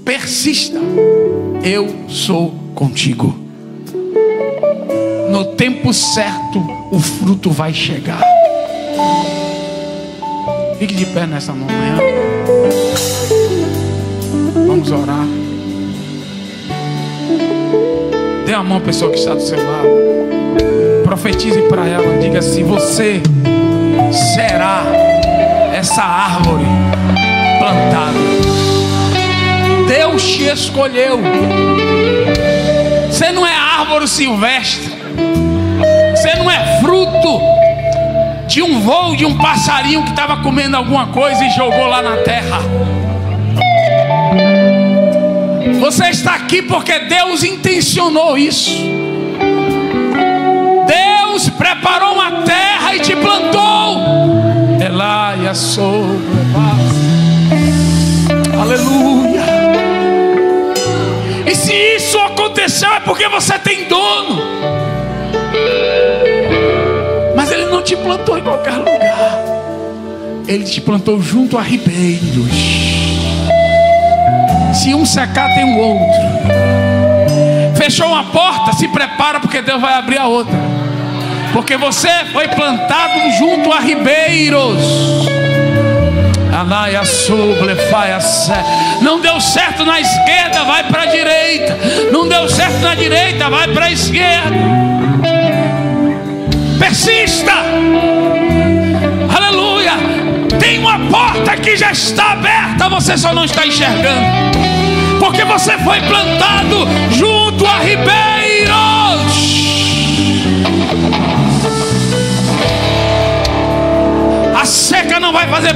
persista, eu sou contigo. No tempo certo, o fruto vai chegar. Fique de pé nessa manhã. Vamos orar. Dê a mão à pessoa que está do seu lado. Profetize para ela. Diga assim: você será essa árvore plantada. Deus te escolheu. Você não é árvore silvestre. Você não é fruto de um voo de um passarinho que estava comendo alguma coisa e jogou lá na terra. Você está aqui porque Deus intencionou isso. Deus preparou uma terra e te plantou. Elaia sobre. Aleluia. E se isso aconteceu é porque você tem dono. Mas Ele não te plantou em qualquer lugar. Ele te plantou junto a ribeiros. Se um secar, tem o outro. Fechou uma porta, se prepara, porque Deus vai abrir a outra. Porque você foi plantado junto a ribeiros. Não deu certo na esquerda, vai para a direita. Não deu certo na direita, vai para a esquerda. Persista. Aleluia. Tem uma porta que já está aberta, você só não está enxergando. Porque você foi plantado junto a ribeiros.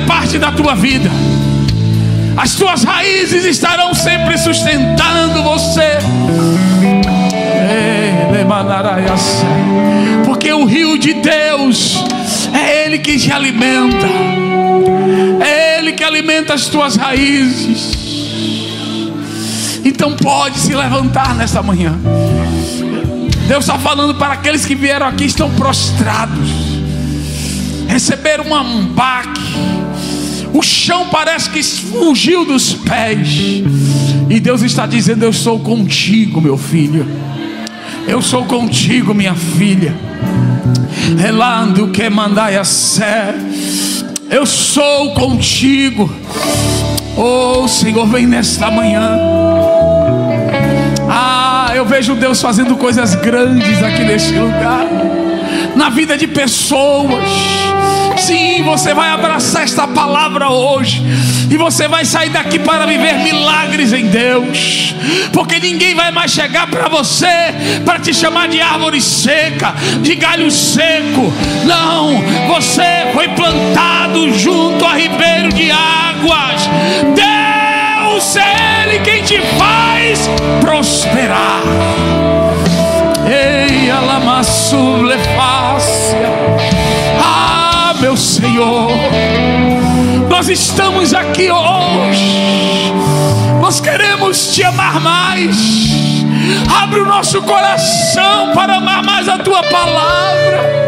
parte da tua vida. As tuas raízes estarão sempre sustentando você. Porque o rio de Deus é Ele que te alimenta. É Ele que alimenta as tuas raízes. Então pode se levantar nesta manhã. Deus está falando para aqueles que vieram aqui, estão prostrados, receberam um baque. O chão parece que fugiu dos pés. E Deus está dizendo: eu sou contigo, meu filho. Eu sou contigo, minha filha. Relando que mandai a sé. Eu sou contigo. Oh Senhor, vem nesta manhã. Eu vejo Deus fazendo coisas grandes aqui neste lugar, na vida de pessoas. Sim, você vai abraçar esta palavra hoje, e você vai sair daqui para viver milagres em Deus. Porque ninguém vai mais chegar para você para te chamar de árvore seca, de galho seco. Não, você foi plantado junto a ribeiro de águas. Deus é Ele quem te faz prosperar. Ei, alamasule fácia. Ah, meu Senhor, nós estamos aqui hoje. Nós queremos te amar mais. Abre o nosso coração para amar mais a tua palavra.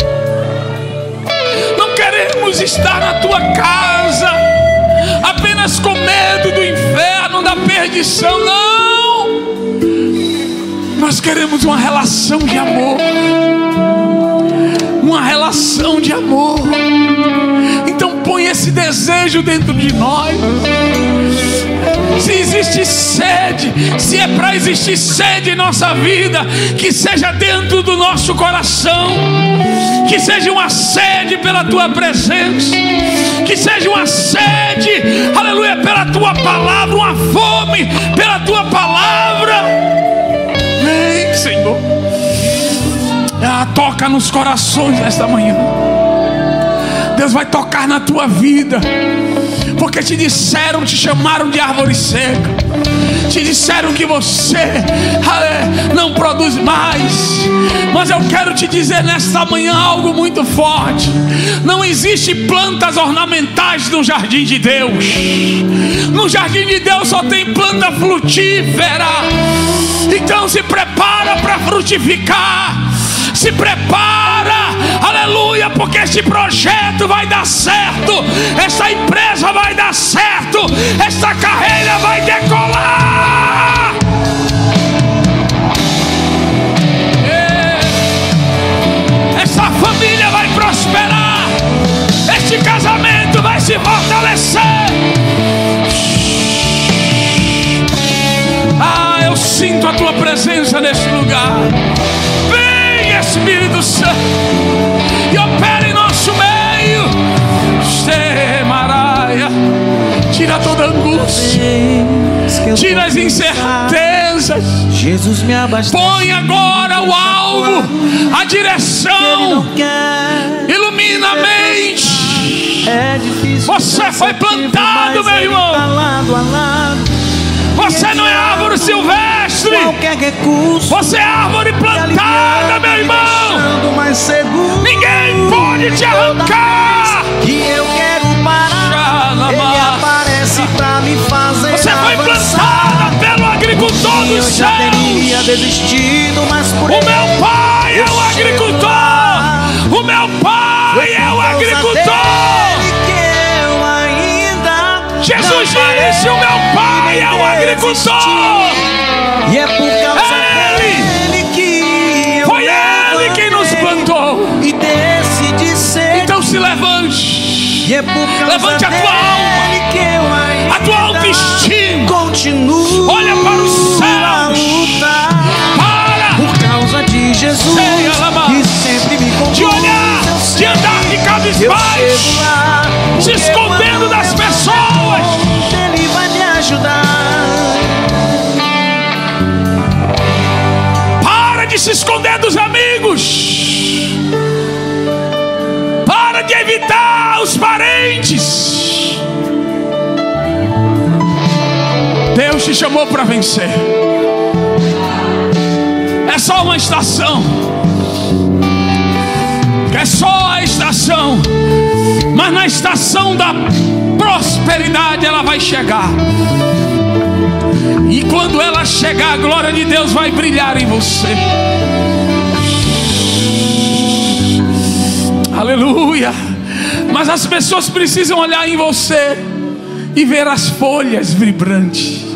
Não queremos estar na tua casa apenas com medo do inferno, da perdição. Não, nós queremos uma relação de amor. Uma relação de amor. Então põe esse desejo dentro de nós. Se existe sede, se é para existir sede em nossa vida, que seja dentro do nosso coração. Que seja uma sede pela tua presença. Que seja uma sede, aleluia, pela tua palavra. Uma fome pela tua palavra. Vem, Senhor. Toca nos corações nesta manhã. Deus vai tocar na tua vida. Porque te disseram, te chamaram de árvore seca. Te disseram que você não produz mais. Mas eu quero te dizer nesta manhã algo muito forte. Não existe plantas ornamentais no jardim de Deus. No jardim de Deus só tem planta frutífera. Então se prepara para frutificar. Se prepara, aleluia, porque este projeto vai dar certo. Esta empresa vai dar certo. Esta carreira vai decolar. Esta família vai prosperar. Este casamento vai se fortalecer. Eu sinto a tua presença neste lugar. Espírito Santo, e opera em nosso meio. Tira toda angústia, tira as incertezas. Jesus me abastece. Põe agora o alvo, a direção. Ilumina a mente. Você foi plantado, meu irmão. Você não é árvore silvestre. Você é árvore plantada, meu irmão. Ninguém pode te arrancar. E eu quero parar. Ele aparece pra me fazer. Você foi plantada pelo agricultor dos céus. Eu já teria desistido, mas por o meu pai é o agricultor. O meu pai é o agricultor. Jesus disse: o meu pai é o agricultor. E é por causa dele que eu foi ele quem nos plantou. E decidi ser. Então se levante. E é por causa levante a tua alma, que eu a tua autoestima. Continuo. Olha para os céus. Para. Por causa de Jesus. Que sempre me conduz. De olhar, de andar de cabisbaixo, se escondendo das pessoas. Ele vai me ajudar. Para de se esconder dos amigos. Para de evitar os parentes. Deus te chamou para vencer. É só uma estação. É só a estação. Mas na estação da prosperidade ela vai chegar. E quando ela chegar, a glória de Deus vai brilhar em você. Aleluia. Mas as pessoas precisam olhar em você e ver as folhas vibrantes.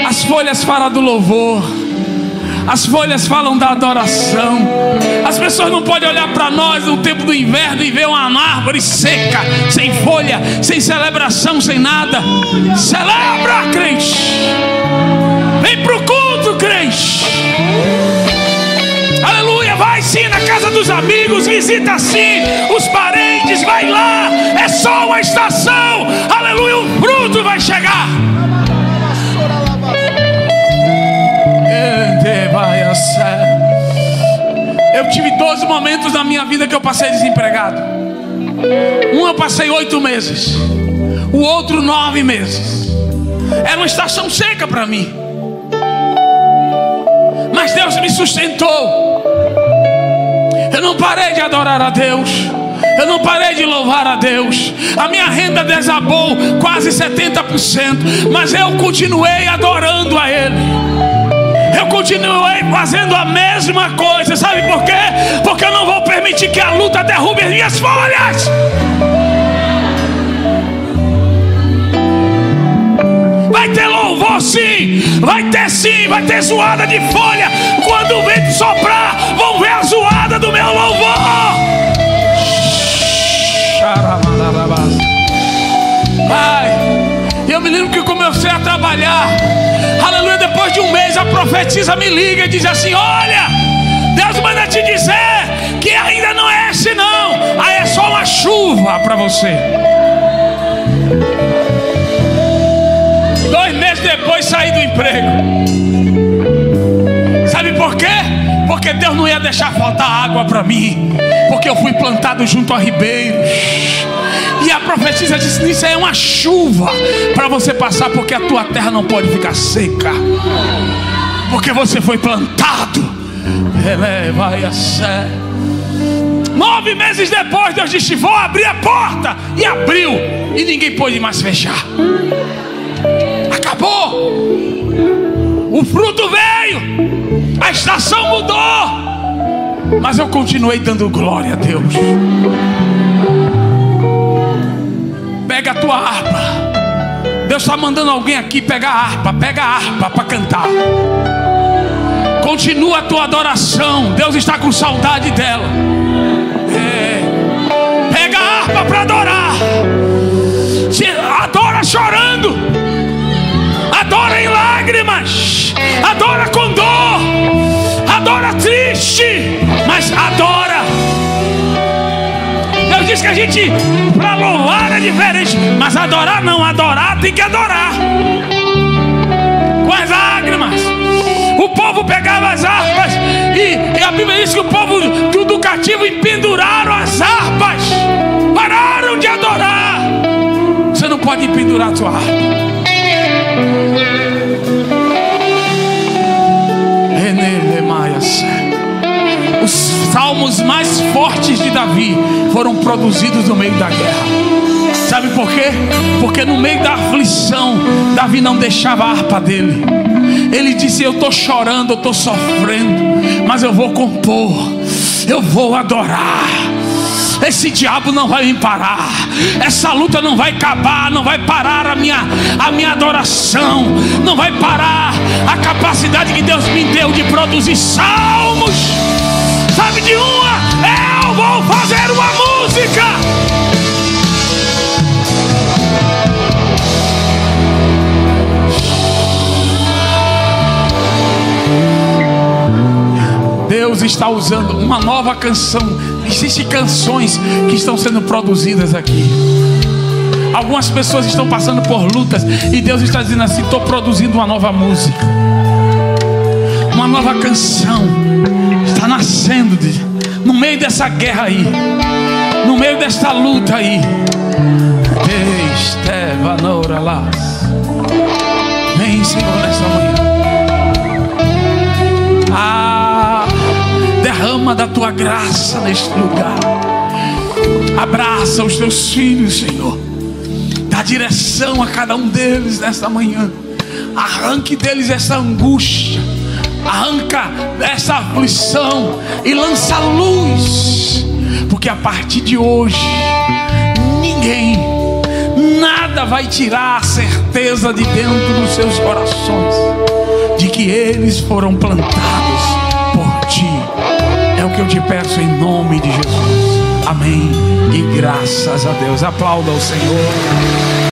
As folhas falam do louvor. As folhas falam da adoração. As pessoas não podem olhar para nós no tempo do inverno e ver uma árvore seca, sem folha, sem celebração, sem nada. Celebra, crente. Vem pro culto, crente. Aleluia. Vai sim na casa dos amigos, visita sim os parentes, vai lá. É só uma estação. Aleluia. O fruto vai chegar. Eu tive 12 momentos na minha vida que eu passei desempregado. Um eu passei 8 meses, o outro 9 meses. Era uma estação seca para mim, mas Deus me sustentou. Eu não parei de adorar a Deus, eu não parei de louvar a Deus. A minha renda desabou quase 70%, mas eu continuei adorando a Ele. Eu continuei fazendo a mesma coisa. Sabe por quê? Porque eu não vou permitir que a luta derrube as minhas folhas. Vai ter louvor sim. Vai ter zoada de folha. Quando o vento soprar, vão ver a zoada do meu louvor. Ai, eu me lembro que eu comecei a trabalhar. Aleluia, depois de um mês a profetisa me liga e diz assim: olha, Deus manda te dizer que ainda não é esse não. Aí é só uma chuva para você. 2 meses depois saí do emprego. Sabe por quê? Porque Deus não ia deixar faltar água para mim, porque eu fui plantado junto a ribeiros. E a profetisa disse: isso é uma chuva para você passar, porque a tua terra não pode ficar seca, porque você foi plantado. Vai a sério. 9 meses depois, Deus disse: vou abrir a porta. E abriu, e ninguém pôde mais fechar. Acabou. O fruto veio, a estação mudou, mas eu continuei dando glória a Deus. Pega a tua harpa. Deus está mandando alguém aqui pegar a harpa. Pega a harpa para cantar. Continua a tua adoração. Deus está com saudade dela. Pega a harpa para adorar. Adora chorando. Adora em lágrimas. Adora com dor. Adora triste. Mas adora. Deus diz que a gente, para louvar é diferente, mas adorar não. Adorar tem que adorar com as lágrimas. O povo pegava as harpas e a Bíblia diz que o povo do cativo penduraram as harpas. Pararam de adorar. Você não pode pendurar a sua harpa. Os salmos mais fortes de Davi foram produzidos no meio da guerra. Sabe por quê? Porque no meio da aflição, Davi não deixava a harpa dele. Ele disse: eu estou chorando, eu estou sofrendo, mas eu vou compor, eu vou adorar. Esse diabo não vai me parar. Essa luta não vai acabar. Não vai parar a minha adoração. Não vai parar a capacidade que Deus me deu de produzir salmos. Sabe de uma? Eu vou fazer uma música. Deus está usando uma nova canção. Existem canções que estão sendo produzidas aqui. Algumas pessoas estão passando por lutas e Deus está dizendo assim: estou produzindo uma nova música. Uma nova canção está nascendo no meio dessa guerra aí, no meio desta luta aí. Vem, Senhor, nesta manhã. Derrama da tua graça neste lugar. Abraça os teus filhos, Senhor. Dá direção a cada um deles nesta manhã. Arranque deles essa angústia, arranca essa aflição e lança luz, porque a partir de hoje ninguém, nada vai tirar a certeza de dentro dos seus corações de que eles foram plantados por ti. É o que eu te peço em nome de Jesus. Amém e graças a Deus. Aplauda o Senhor.